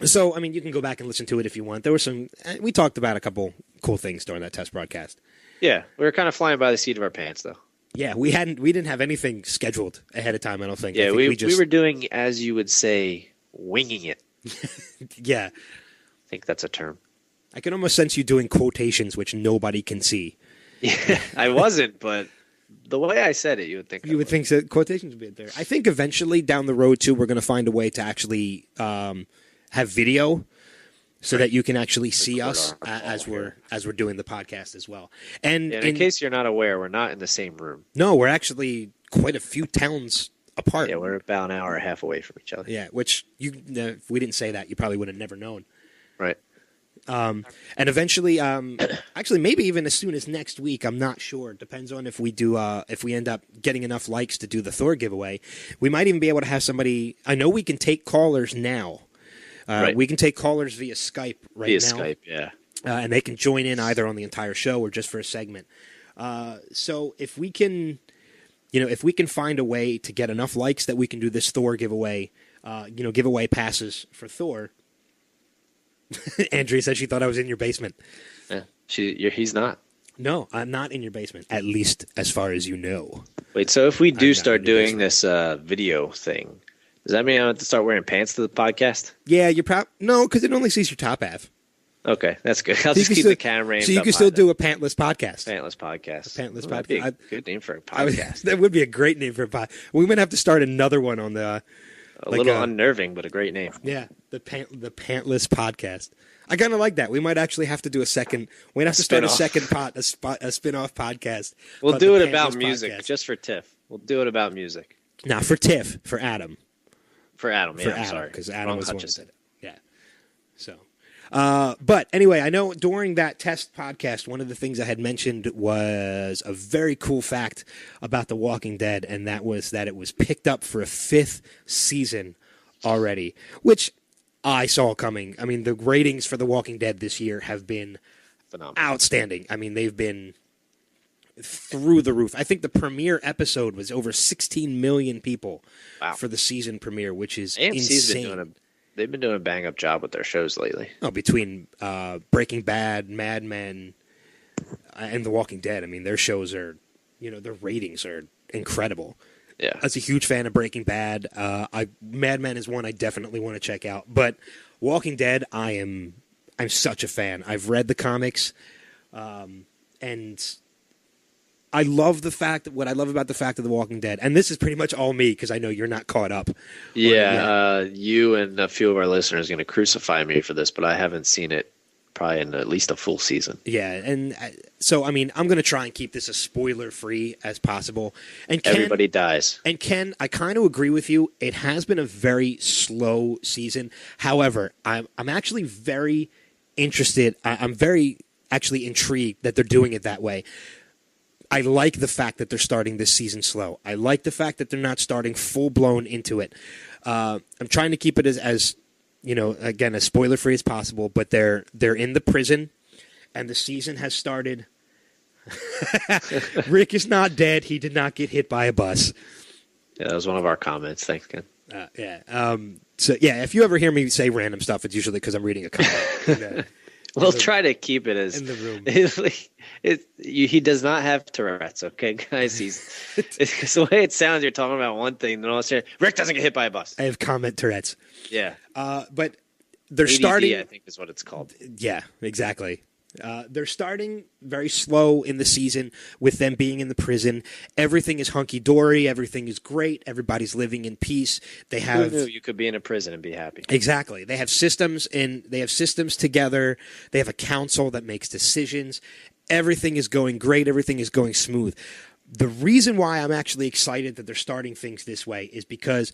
So I mean, you can go back and listen to it if you want. There were we talked about a couple cool things during that test broadcast. Yeah, we were kind of flying by the seat of our pants, though. Yeah, we didn't have anything scheduled ahead of time. I don't think. Yeah, I think we were doing, as you would say, winging it. Yeah. I think that's a term. I can almost sense you doing quotations which nobody can see. Yeah, I wasn't, but the way I said it, you would think. You would think that quotations would be there. I think eventually down the road too, we're going to find a way to actually have video, so that you can actually see us as we're doing the podcast as well. And in case you're not aware, we're not in the same room. No, we're actually quite a few towns apart. Yeah, we're about an hour and a half away from each other. Yeah, which if we didn't say that, you probably would have never known. Right. And eventually, actually, maybe even as soon as next week. I'm not sure. It depends on if we do. If we end up getting enough likes to do the Thor giveaway, we might even be able to have somebody. I know we can take callers now. Right. We can take callers via Skype now. Via Skype, yeah. And they can join in either on the entire show or just for a segment. So if we can, if we can find a way to get enough likes that we can do this Thor giveaway, giveaway passes for Thor. Andrea said she thought I was in your basement. Yeah, he's not. No, I'm not in your basement, at least as far as you know. Wait, so if we do start doing this video thing, does that mean I have to start wearing pants to the podcast? Yeah, no, because it only sees your top half. Okay, that's good. I'll just keep the camera aimed so you can still do a pantless podcast. Pantless podcast. A pantless podcast. That'd be a good name for a podcast. That would be a great name for a podcast. We might have to start another one on the... A little unnerving, but a great name. Yeah, the pantless podcast. I kind of like that. We might actually have to do a second... We'd have to start a spin-off podcast. We'll do it about music, podcast. Just for Tiff. We'll do it about music. Nah, for Tiff. For Adam. For Adam, yeah, I'm sorry. Because Adam was the one who said it. Yeah. So... but anyway, I know during that test podcast, one of the things I had mentioned was a very cool fact about The Walking Dead, and that was that it was picked up for a 5th season already, which I saw coming. I mean, the ratings for The Walking Dead this year have been phenomenal, outstanding. I mean, they've been through the roof. I think the premiere episode was over 16 million people for the season premiere, which is insane. They've been doing a bang-up job with their shows lately. Oh, between Breaking Bad, Mad Men, and The Walking Dead, I mean, their shows are, their ratings are incredible. Yeah. As a huge fan of Breaking Bad, Mad Men is one I definitely want to check out. But Walking Dead, I'm such a fan. I've read the comics, and I love what I love about the fact of The Walking Dead, and this is pretty much all me because I know you're not caught up. Yeah, you and a few of our listeners are going to crucify me for this, but I haven't seen it probably in at least a full season. Yeah, and so, I mean, I'm going to try and keep this as spoiler-free as possible. And everybody dies. And Ken, I kind of agree with you. It has been a very slow season. However, I'm actually very interested. I'm very actually intrigued that they're doing it that way. I like the fact that they're starting this season slow. I like the fact that they're not starting full-blown into it. I'm trying to keep it as again, as spoiler-free as possible, but they're in the prison, and the season has started. Rick is not dead. He did not get hit by a bus. Yeah, that was one of our comments. Thanks, Ken. Yeah. So, yeah, if you ever hear me say random stuff, it's usually because I'm reading a comment. We'll try to keep it as in the room. He does not have Tourette's, okay, guys. It's the way it sounds. You're talking about one thing, then all of a sudden, Rick doesn't get hit by a bus. I have comment Tourette's. Yeah, but they're ADD, starting. I think is what it's called. Yeah, exactly. They're starting very slow in the season with them being in the prison. Everything is hunky-dory. Everything is great. Everybody's living in peace. They have. Who knew you could be in a prison and be happy? Exactly. They have systems together. They have a council that makes decisions. Everything is going great. Everything is going smooth. The reason why I'm actually excited that they're starting things this way is because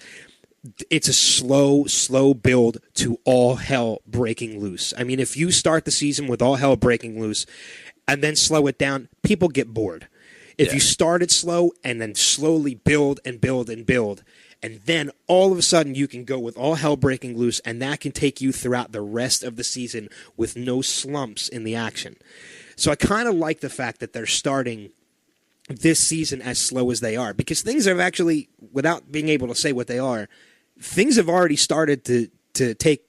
it's a slow build to all hell breaking loose. I mean, if you start the season with all hell breaking loose and then slow it down, people get bored. If you start it slow and then slowly build and build and build, and then all of a sudden you can go with all hell breaking loose, and that can take you throughout the rest of the season with no slumps in the action. So I kind of like the fact that they're starting this season as slow as they are, because things have actually, without being able to say what they are, things have already started to take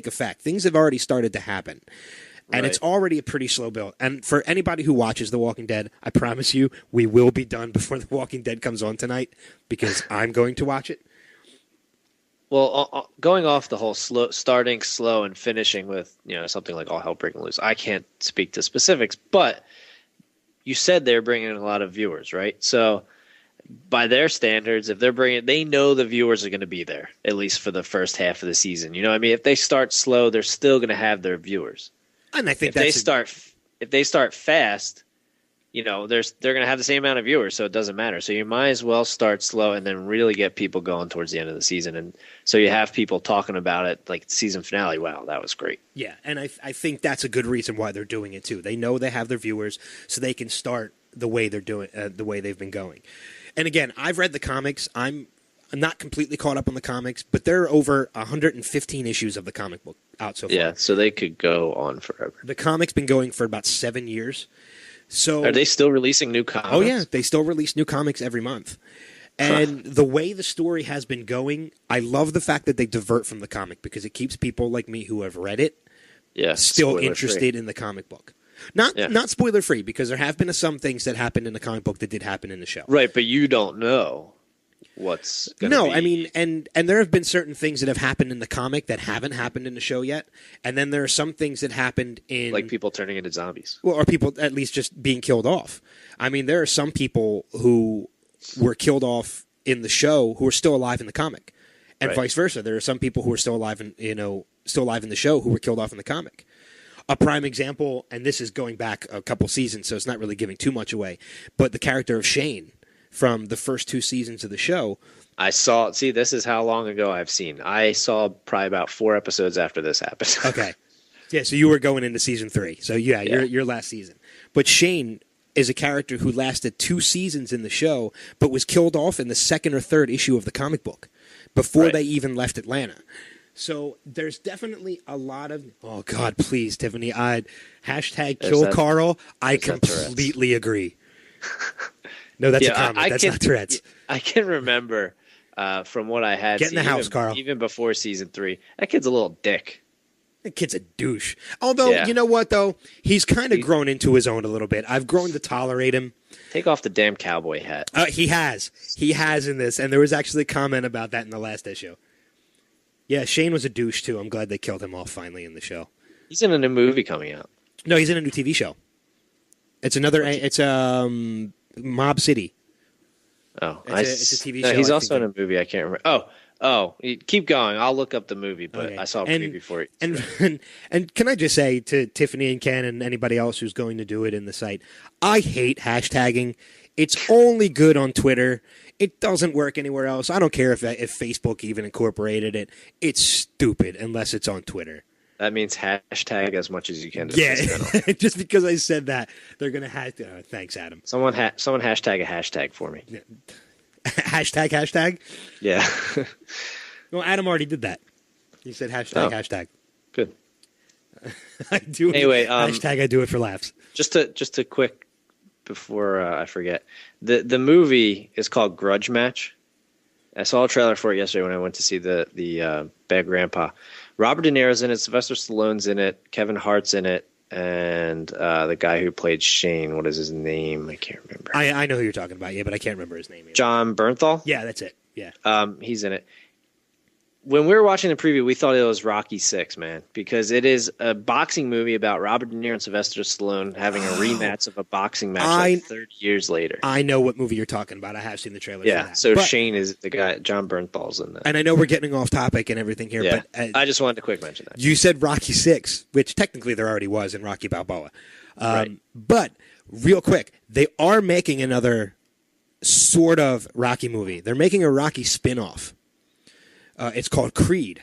effect. Things have already started to happen. And it's already a pretty slow build. And for anybody who watches The Walking Dead, I promise you, we will be done before The Walking Dead comes on tonight, because I'm going to watch it. Well, going off the whole starting slow and finishing with something like all hell breaking loose, I can't speak to specifics, but you said they're bringing in a lot of viewers, right? So by their standards, if they're bringing, they know the viewers are going to be there, at least for the first half of the season. You know what I mean? If they start slow, they're still going to have their viewers. And I think if they start fast, they're going to have the same amount of viewers, so it doesn't matter. So you might as well start slow and then really get people going towards the end of the season. And so you have people talking about it like season finale. Wow, that was great. Yeah, and I think that's a good reason why they're doing it too. They know they have their viewers, so they can start the way they're doing, the way they've been going. And again, I've read the comics. I'm not completely caught up on the comics, but there are over 115 issues of the comic book out so far. Yeah, so they could go on forever. The comic's been going for about 7 years. So are they still releasing new comics? Oh yeah, they still release new comics every month. And the way the story has been going, I love the fact that they divert from the comic, because it keeps people like me who have read it still interested in the comic book. Not spoiler free, because there have been some things that happened in the comic book that did happen in the show. Right, but you don't know what's going to be. I mean, and there have been certain things that have happened in the comic that haven't happened in the show yet, and then there are some things that happened in, like people turning into zombies, or people at least just being killed off. I mean, there are some people who were killed off in the show who are still alive in the comic, and vice versa. There are some people who are still alive in the show who were killed off in the comic. A prime example, and this is going back a couple seasons, so it's not really giving too much away, but the character of Shane from the first 2 seasons of the show. This is how long ago I've seen. I saw probably about 4 episodes after this happened. Okay. Yeah, so you were going into season 3. So yeah. Your last season. But Shane is a character who lasted 2 seasons in the show, but was killed off in the 2nd or 3rd issue of the comic book before they even left Atlanta. So there's definitely a lot of, oh God, please, Tiffany, hashtag kill Carl. I completely agree. No, that's a comment. That's not Tourette's. I can remember from what I had. Get in the house, Carl. Even before season 3, that kid's a little dick. That kid's a douche. Although, you know what, though? He's kind of grown into his own a little bit. I've grown to tolerate him. Take off the damn cowboy hat. He has. He has in this, and there was actually a comment about that in the last issue. Yeah, Shane was a douche, too. I'm glad they killed him off finally in the show. He's in a new movie coming out. No, he's in a new TV show. It's Mob City. Oh, it's a TV show. He's also in a movie. I can't remember. Oh, keep going. I'll look up the movie, but I saw a preview for it. And can I just say to Tiffany and Ken and anybody else who's going to do it in the site, I hate hashtagging. It's only good on Twitter. It doesn't work anywhere else. I don't care if Facebook even incorporated it. It's stupid unless it's on Twitter. That means hashtag as much as you can. Yeah, just because I said that, they're going to hashtag. Thanks, Adam. Someone hashtag a hashtag for me. Yeah. Hashtag? Yeah. Well, Adam already did that. He said hashtag. Good. I do. Anyway, hashtag I do it for laughs. Just a quick before I forget. The movie is called Grudge Match. I saw a trailer for it yesterday when I went to see the Bad Grandpa. Robert De Niro's in it, Sylvester Stallone's in it, Kevin Hart's in it, and the guy who played Shane, what is his name? I can't remember. I know who you're talking about, yeah, but I can't remember his name either. John Bernthal? Yeah, that's it. Yeah. He's in it. When we were watching the preview, we thought it was Rocky 6, man, because it is a boxing movie about Robert De Niro and Sylvester Stallone having a rematch of a boxing match like 30 years later. I know what movie you're talking about. I have seen the trailer for that. So Shane is the guy, John Bernthal's in that. And I know we're getting off topic and everything here, but I just wanted to quick mention that. You said Rocky 6, which technically there already was in Rocky Balboa. Right. But real quick, they are making another sort of Rocky movie. They're making a Rocky spin-off. It's called Creed.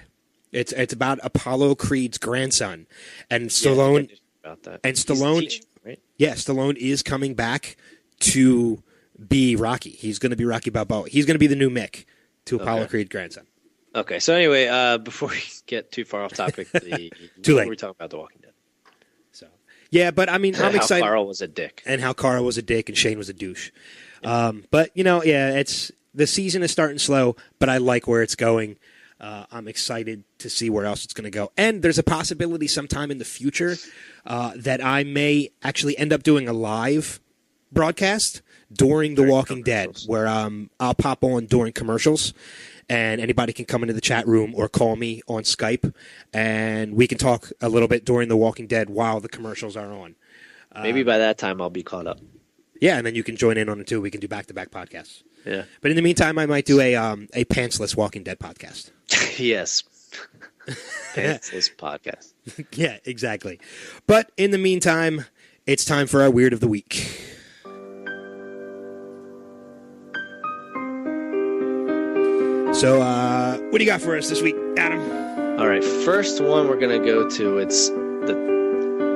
It's about Apollo Creed's grandson, and Stallone. About that. And Stallone, teaching, right? Stallone is coming back to be Rocky. He's going to be Rocky Balboa. He's going to be the new Mick to Apollo Creed's grandson. Okay, so anyway, before we get too far off topic, Too late. We're talking about The Walking Dead. So yeah, but I mean, I'm excited. How Carl was a dick, and how Carl was a dick, and Shane was a douche. But it's the season is starting slow, but I like where it's going. I'm excited to see where else it's going to go. And there's a possibility sometime in the future that I may actually end up doing a live broadcast during The Walking Dead, where I'll pop on during commercials, and anybody can come into the chat room or call me on Skype, and we can talk a little bit during The Walking Dead while the commercials are on. Maybe by that time I'll be caught up. Yeah, and then you can join in on it too. We can do back-to-back podcasts. Yeah. But in the meantime, I might do a pantsless Walking Dead podcast. Yes. Pantsless podcast. Yeah, exactly. But in the meantime, it's time for our Weird of the Week. So, what do you got for us this week, Adam? All right, first one we're going to go to,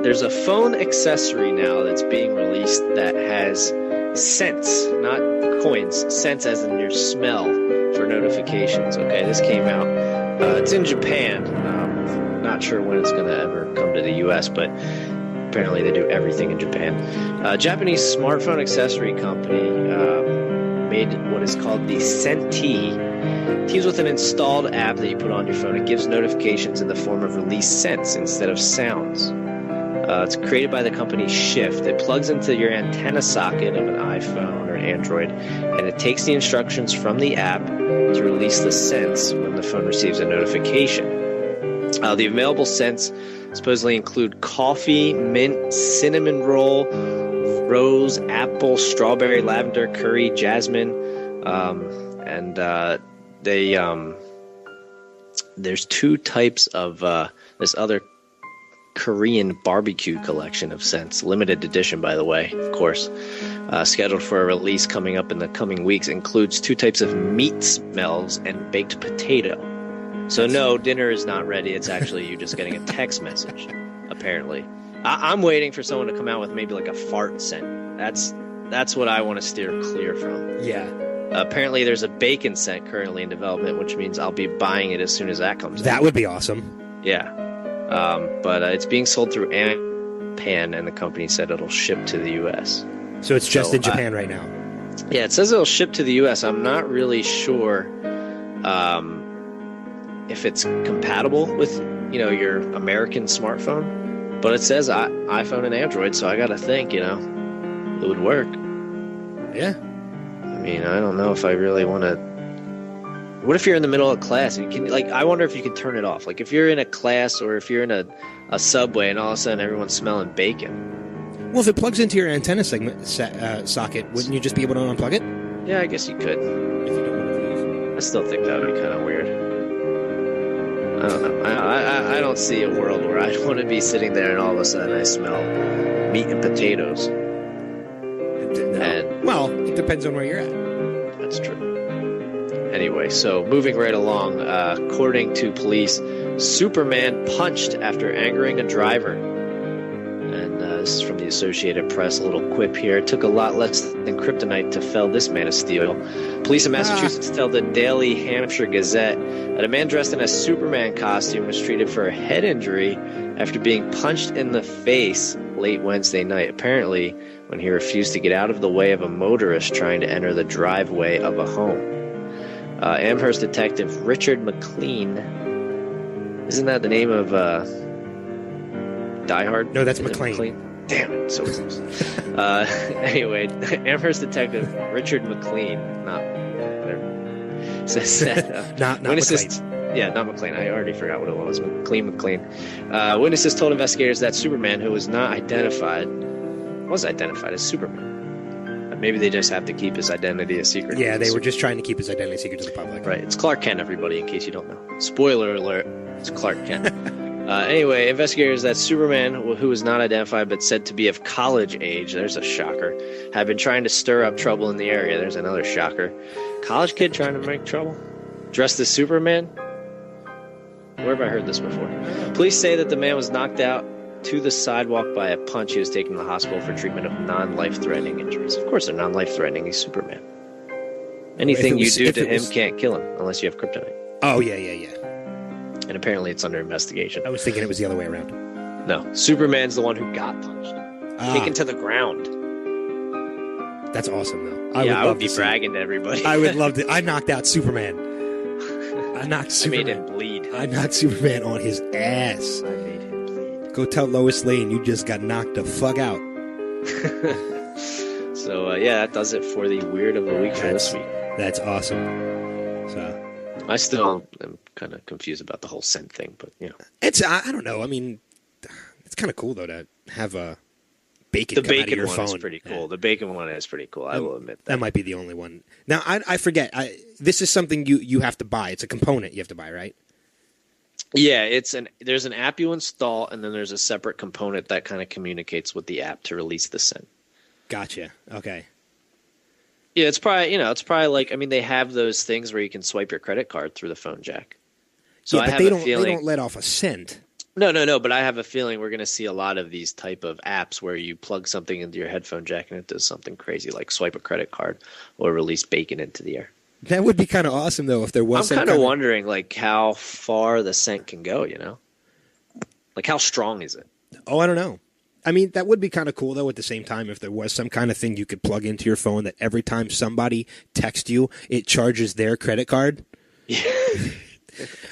there's a phone accessory now that's being released that has scents, not coins, scents as in your smell for notifications. Okay, this came out. It's in Japan. Not sure when it's going to ever come to the U.S., but apparently they do everything in Japan. A Japanese smartphone accessory company made what is called the Senti. It teams with an installed app that you put on your phone. It gives notifications in the form of released scents instead of sounds. It's created by the company Shift. It plugs into your antenna socket of an iPhone or an Android, and it takes the instructions from the app to release the scents when the phone receives a notification. The available scents supposedly include coffee, mint, cinnamon roll, rose, apple, strawberry, lavender, curry, jasmine, and there's two types of this other Korean barbecue collection of scents, limited edition, by the way, of course, scheduled for a release coming up in the coming weeks, includes two types of meat smells and baked potato. So no, dinner is not ready. It's actually you just getting a text message, apparently. I'm waiting for someone to come out with maybe like a fart scent. That's what I want to steer clear from. Yeah. Apparently there's a bacon scent currently in development, which means I'll be buying it as soon as that comes out. That would be awesome. Yeah. But it's being sold through Japan, and the company said it'll ship to the U.S. So it's just in Japan right now. Yeah, it says it'll ship to the U.S. I'm not really sure if it's compatible with your American smartphone, but it says iPhone and Android, so I got to think it would work. Yeah. I mean, I don't know if I really want to. What if you're in the middle of class and you can, I wonder if you can turn it off. Like if you're in a class or if you're in a subway and all of a sudden everyone's smelling bacon. Well, if it plugs into your antenna socket, wouldn't you just be able to unplug it? Yeah, I guess you could. If you don't want to use it. I still think that would be kind of weird. I don't know. I don't see a world where I'd want to be sitting there and all of a sudden I smell meat and potatoes. Well, it depends on where you're at. That's true. Anyway, so moving right along, according to police, Superman punched after angering a driver. And this is from the Associated Press, a little quip here. It took a lot less than kryptonite to fell this man of steel. Police in Massachusetts tell the Daily Hampshire Gazette that a man dressed in a Superman costume was treated for a head injury after being punched in the face late Wednesday night, apparently when he refused to get out of the way of a motorist trying to enter the driveway of a home. Amherst detective Richard McLean Isn't that the name of Die Hard? No, that's Is it McClane. Damn it, so close. Anyway, Amherst Detective Richard McLean, not whatever, says that Not witnesses. McClane. Yeah, not McLean. I already forgot what it was. McLean. Witnesses told investigators that Superman, who was not identified, was identified as Superman. Maybe they just have to keep his identity a secret. Yeah, they were just trying to keep his identity secret to the public. Right. It's Clark Kent, everybody, in case you don't know. Spoiler alert, it's Clark Kent. Anyway, investigators that Superman, who was not identified but said to be of college age, there's a shocker, have been trying to stir up trouble in the area. There's another shocker. College kid trying to make trouble? Dressed as Superman? Where have I heard this before? Police say that the man was knocked out to the sidewalk by a punch. He was taken to the hospital for treatment of non-life-threatening injuries. Of course they're non-life-threatening. He's Superman. Anything you do to him can't kill him unless you have kryptonite. Oh, yeah. And apparently it's under investigation. I was thinking it was the other way around. No. Superman's the one who got punched. Taken to the ground. That's awesome, though. I would be bragging to everybody. I would love to. I knocked out Superman. I made him bleed. I knocked Superman on his ass. I made him bleed. Go tell Lois Lane you just got knocked the fuck out. So, that does it for the Weird of the Week for this week. That's awesome. So I still am kind of confused about the whole scent thing, but, It's, I don't know. I mean, it's kind of cool, though, to have a bacon come out of your phone. The bacon one is pretty cool. Yeah. The bacon one is pretty cool. I will admit that. That might be the only one. Now, I forget. This is something you have to buy. It's a component you have to buy, right? Yeah, there's an app you install, and then there's a separate component that kind of communicates with the app to release the scent. Gotcha. Okay. Yeah, it's probably like, I mean, they have those things where you can swipe your credit card through the phone jack. So yeah, but they don't let off a scent. No, but I have a feeling we're going to see a lot of these type of apps where you plug something into your headphone jack and it does something crazy like swipe a credit card or release bacon into the air. That would be kind of awesome, though, if there was. I'm kind of wondering, like, how far the scent can go. Like, how strong is it? Oh, I don't know. I mean, that would be kind of cool, though, at the same time, if there was some kind of thing you could plug into your phone that every time somebody texts you, it charges their credit card. Yeah.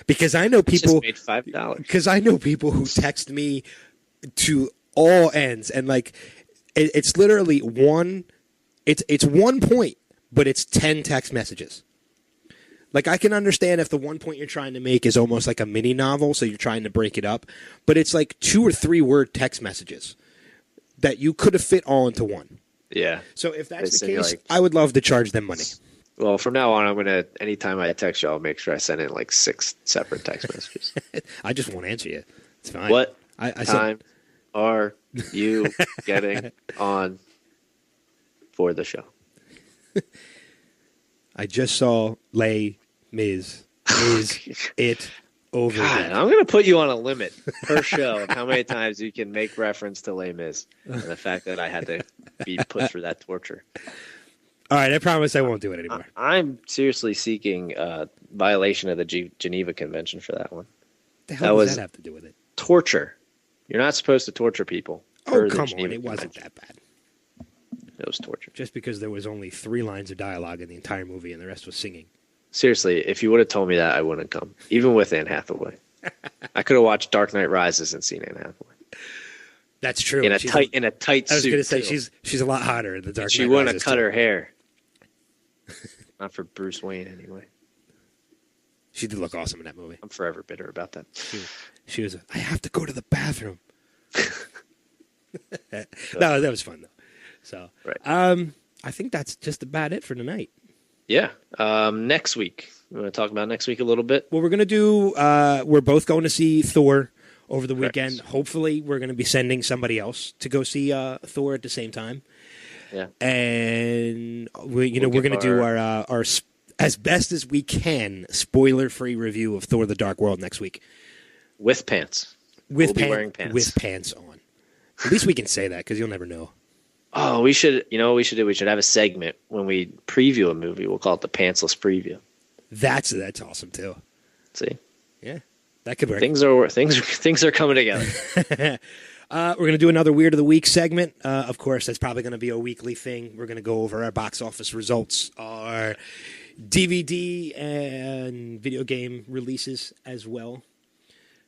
Because I know people. Just made $5. Because I know people who text me to all ends, and, like, it's literally one. It's 1 point, but it's 10 text messages. Like, I can understand if the 1 point you're trying to make is almost like a mini novel, so you're trying to break it up, but it's like 2 or 3 word text messages that you could have fit all into one. Yeah. So if that's the case, I would love to charge them money. Well, from now on, I'm going to, anytime I text you, I'll make sure I send in like 6 separate text messages. I just won't answer you. It's fine. What time are you getting on for the show? I just saw Les Mis. Is it over yet? I'm going to put you on a limit per show of how many times you can make reference to Les Mis and the fact that I had to be put through that torture. All right, I promise I won't do it anymore. I'm seriously seeking violation of the Geneva Convention for that one. The hell does that have to do with it? Torture. You're not supposed to torture people. Oh, come on. It wasn't that bad. It was torture. Just because there was only 3 lines of dialogue in the entire movie and the rest was singing. Seriously, if you would have told me that, I wouldn't have come. Even with Anne Hathaway. I could have watched Dark Knight Rises and seen Anne Hathaway. That's true. In a tight suit. I was going to say, she's a lot hotter in the Dark Knight Rises. She wouldn't have cut her hair. Not for Bruce Wayne, anyway. She did look awesome in that movie. I'm forever bitter about that. She was, I have to go to the bathroom. No, that was fun, though. So, right. I think that's just about it for tonight. Yeah. Next week. You want to talk about next week a little bit? Well, we're going to do, we're both going to see Thor over the weekend. Hopefully, we're going to be sending somebody else to go see Thor at the same time. Yeah. And, we're going to do our, as best as we can, spoiler-free review of Thor: The Dark World next week. With pants. We'll be wearing pants. With pants on. At least we can say that, because you'll never know. Oh, we should, what we should do? We should have a segment when we preview a movie. We'll call it the Pantsless Preview. That's awesome, too. See? Yeah. That could work. Things are coming together. We're going to do another Weird of the Week segment. Of course, that's probably going to be a weekly thing. We're going to go over our box office results, our DVD and video game releases as well.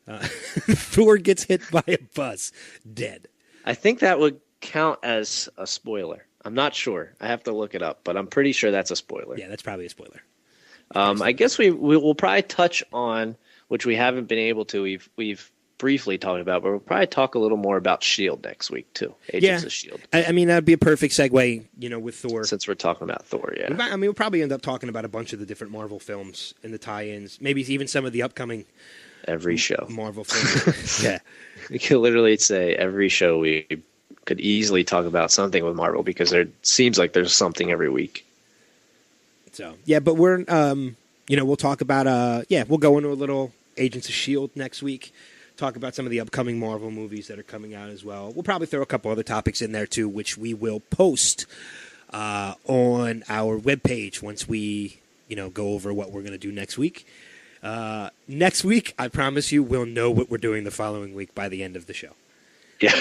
Thor gets hit by a bus, dead. I think that would count as a spoiler. I'm not sure. I have to look it up, but I'm pretty sure that's a spoiler. Yeah, that's probably a spoiler. I guess we'll probably touch on, which we haven't been able to. We've briefly talked about, but we'll probably talk a little more about S.H.I.E.L.D. next week too. Agents of S.H.I.E.L.D. I mean, that'd be a perfect segue, with Thor. Since we're talking about Thor, yeah. I mean, we'll probably end up talking about a bunch of the different Marvel films and the tie-ins, maybe even some of the upcoming every show Marvel films. Yeah, we could literally say every show we could easily talk about something with Marvel because there seems like there's something every week. So yeah, but we're we'll talk about we'll go into a little Agents of S.H.I.E.L.D. next week. Talk about some of the upcoming Marvel movies that are coming out as well. We'll probably throw a couple other topics in there too, which we will post on our webpage once we go over what we're going to do next week. Next week, I promise you, we'll know what we're doing the following week by the end of the show. Yeah.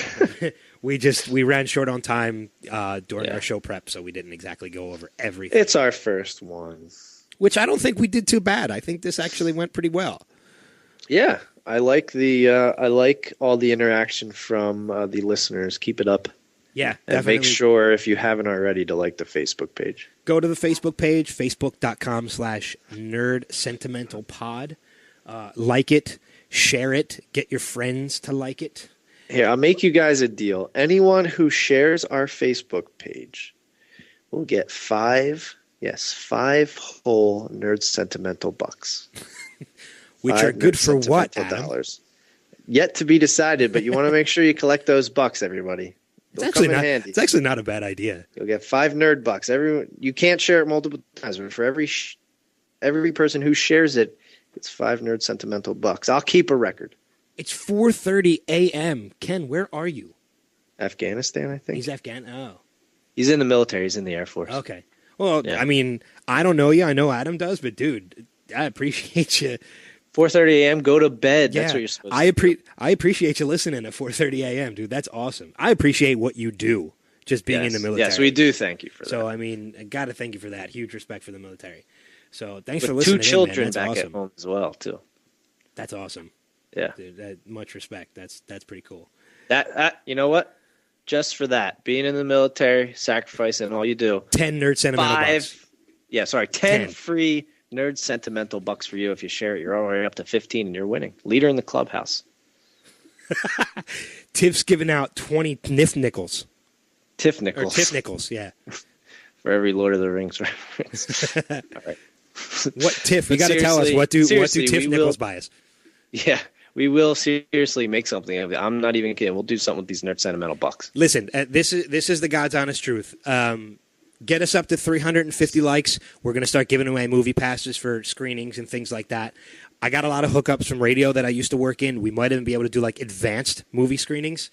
we ran short on time during our show prep, so we didn't exactly go over everything. It's our first one. Which I don't think we did too bad. I think this actually went pretty well. Yeah. I like all the interaction from the listeners. Keep it up. Yeah, and definitely. make sure, if you haven't already, to like the Facebook page. Go to the Facebook page, facebook.com/nerdsentimentalpod. Like it, share it, get your friends to like it. Here, I'll make you guys a deal. Anyone who shares our Facebook page will get 5 whole Nerd Sentimental bucks. Which are good for what, Adam? Dollars. Yet to be decided, but you want to make sure you collect those bucks, everybody. It's actually not a bad idea. You'll get 5 nerd bucks. You can't share it multiple times, but for every person who shares it, it's 5 Nerd Sentimental bucks. I'll keep a record. It's 4:30 a.m. Ken, where are you? Afghanistan, I think. He's Afghan. Oh, he's in the military. He's in the Air Force. Okay. Well, yeah. I mean, I don't know you. I know Adam does, but dude, I appreciate you. 4:30 a.m. Go to bed. Yeah, that's what you're supposed to do. I appreciate you listening at 4:30 a.m., dude. That's awesome. I appreciate what you do, just being in the military. Yes, we do thank you for that. So, I mean, I got to thank you for that. Huge respect for the military. So, thanks for listening. 2 children man. back awesome. at home as well, too. That's awesome. Yeah. Dude, much respect. That's pretty cool. That you know what? Just for that, being in the military, sacrificing all you do. 10 Nerd Sentimental bucks. Yeah, sorry, 10 free Nerd Sentimental bucks for you if you share it. You're already up to 15 and you're winning. Leader in the clubhouse. Tiff's giving out 20 Tiff nickels. Tiff nickels. Or Tiff nickels, yeah. For every Lord of the Rings reference. All right. What Tiff? You got to tell us, what do Tiff nickels buy us? Yeah, we will seriously make something of it. I'm not even kidding. We'll do something with these Nerd Sentimental bucks. Listen, this is the God's honest truth. Get us up to 350 likes. We're going to start giving away movie passes for screenings and things like that. I got a lot of hookups from radio that I used to work in. We might even be able to do like advanced movie screenings,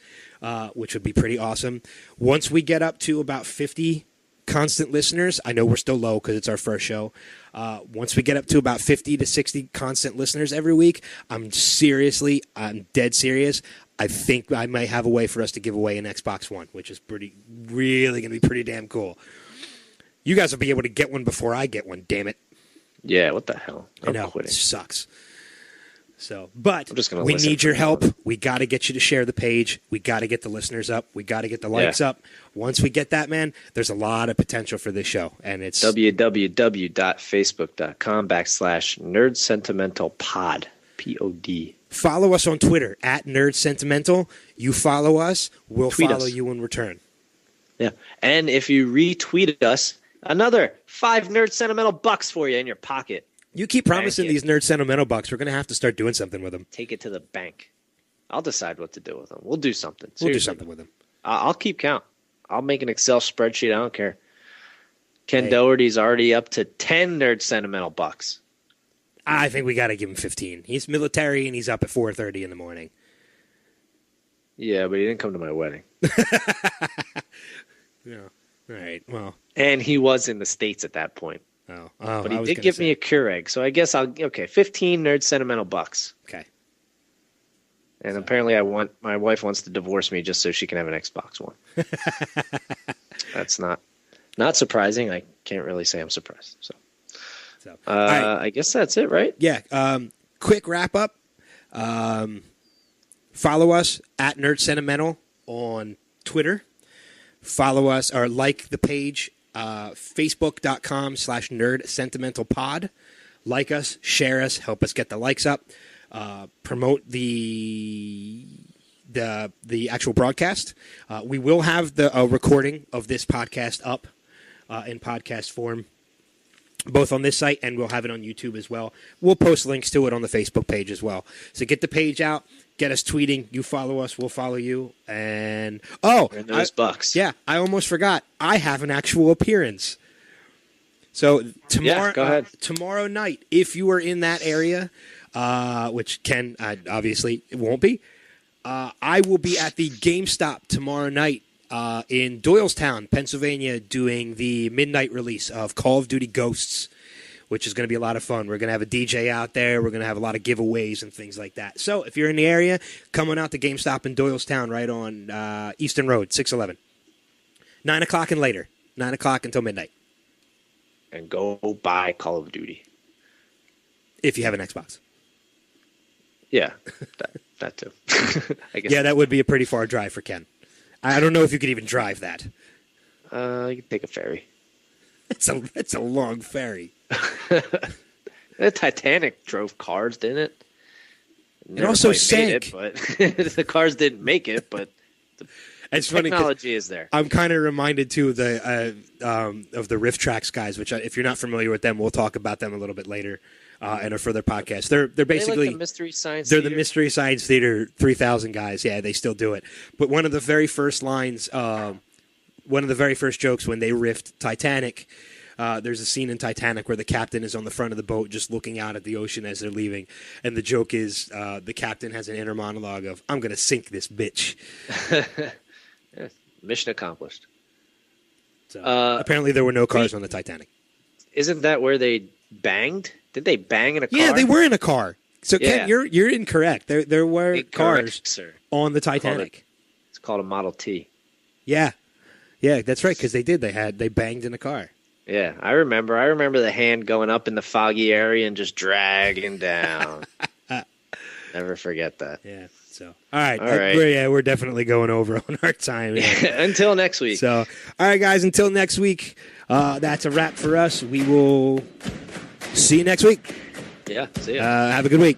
which would be pretty awesome. Once we get up to about 50 constant listeners, I know we're still low because it's our first show. Once we get up to about 50 to 60 constant listeners every week, I'm dead serious. I think I might have a way for us to give away an Xbox One, which is really going to be pretty damn cool. You guys will be able to get one before I get one, damn it. Yeah, what the hell? I know, it sucks. So, but we need your help. We got to get you to share the page. We got to get the listeners up. We got to get the likes up. Once we get that, man, there's a lot of potential for this show. And it's www.facebook.com/nerdsentimentalpod. POD. Follow us on Twitter @nerdsentimental. You follow us, we'll follow you in return. Yeah. And if you retweet us, another 5 Nerd Sentimental bucks for you in your pocket. You keep promising these Nerd Sentimental bucks. We're going to have to start doing something with them. Take it to the bank. I'll decide what to do with them. We'll do something. Seriously. We'll do something with them. I'll keep count. I'll make an Excel spreadsheet. I don't care. Ken Doherty's already up to 10 Nerd Sentimental bucks. I think we got to give him 15. He's military and he's up at 4:30 in the morning. Yeah, but he didn't come to my wedding. Yeah. All right. Well. And he was in the States at that point. Oh, but he did give me a Keurig, so I guess 15 Nerd Sentimental bucks. Okay. And apparently my wife wants to divorce me just so she can have an Xbox One. That's not surprising. I can't really say I'm surprised. So right. I guess that's it, right? Yeah. Quick wrap up. Follow us at Nerd Sentimental on Twitter. Follow us or like the page, facebook.com/Nerd Sentimental Pod. Like us, share us, help us get the likes up. Promote the actual broadcast. We will have the recording of this podcast up in podcast form, both on this site, and we'll have it on YouTube as well. We'll post links to it on the Facebook page as well. So get the page out, get us tweeting. You follow us, we'll follow you. And and those bucks. Yeah, I almost forgot. I have an actual appearance. So tomorrow, go ahead. Tomorrow night, if you are in that area, which Ken obviously it won't be, I will be at the GameStop tomorrow night in Doylestown, Pennsylvania, doing the midnight release of Call of Duty Ghosts, which is going to be a lot of fun. We're going to have a DJ out there. We're going to have a lot of giveaways and things like that. So if you're in the area, come on out to GameStop in Doylestown, right on Eastern Road, 611. 9 o'clock and later. 9 o'clock until midnight. And go buy Call of Duty. If you have an Xbox. Yeah, that too. I guess. Yeah, that would be a pretty far drive for Ken. I don't know if you could even drive that. You can take a ferry. It's a long ferry. The Titanic drove cars, didn't it? It also sank. But the cars didn't make it, but it's technology is there. I'm kind of reminded, too, of the Rift Tracks guys, which if you're not familiar with them, we'll talk about them a little bit later in a further podcast. They're basically... like the Mystery Science They're Theater? the Mystery Science Theater 3000 guys. Yeah, they still do it. But one of the very first lines, one of the very first jokes when they riffed Titanic... there's a scene in Titanic where the captain is on the front of the boat just looking out at the ocean as they're leaving. And the joke is the captain has an inner monologue of, I'm going to sink this bitch. Yeah, mission accomplished. So, apparently there were no cars on the Titanic. Isn't that where they banged? Did they bang in a car? Yeah, they were in a car. So, Yeah. Ken, you're incorrect. There were Incorrect, cars sir. on the Titanic. It's called a Model T. Yeah, that's right, because they banged in a car. Yeah, I remember the hand going up in the foggy area and just dragging down. Never forget that. Yeah. So, all right. right. We're definitely going over on our time. Until next week. So, all right, guys. Until next week, that's a wrap for us. We will see you next week. Yeah. See ya. Have a good week.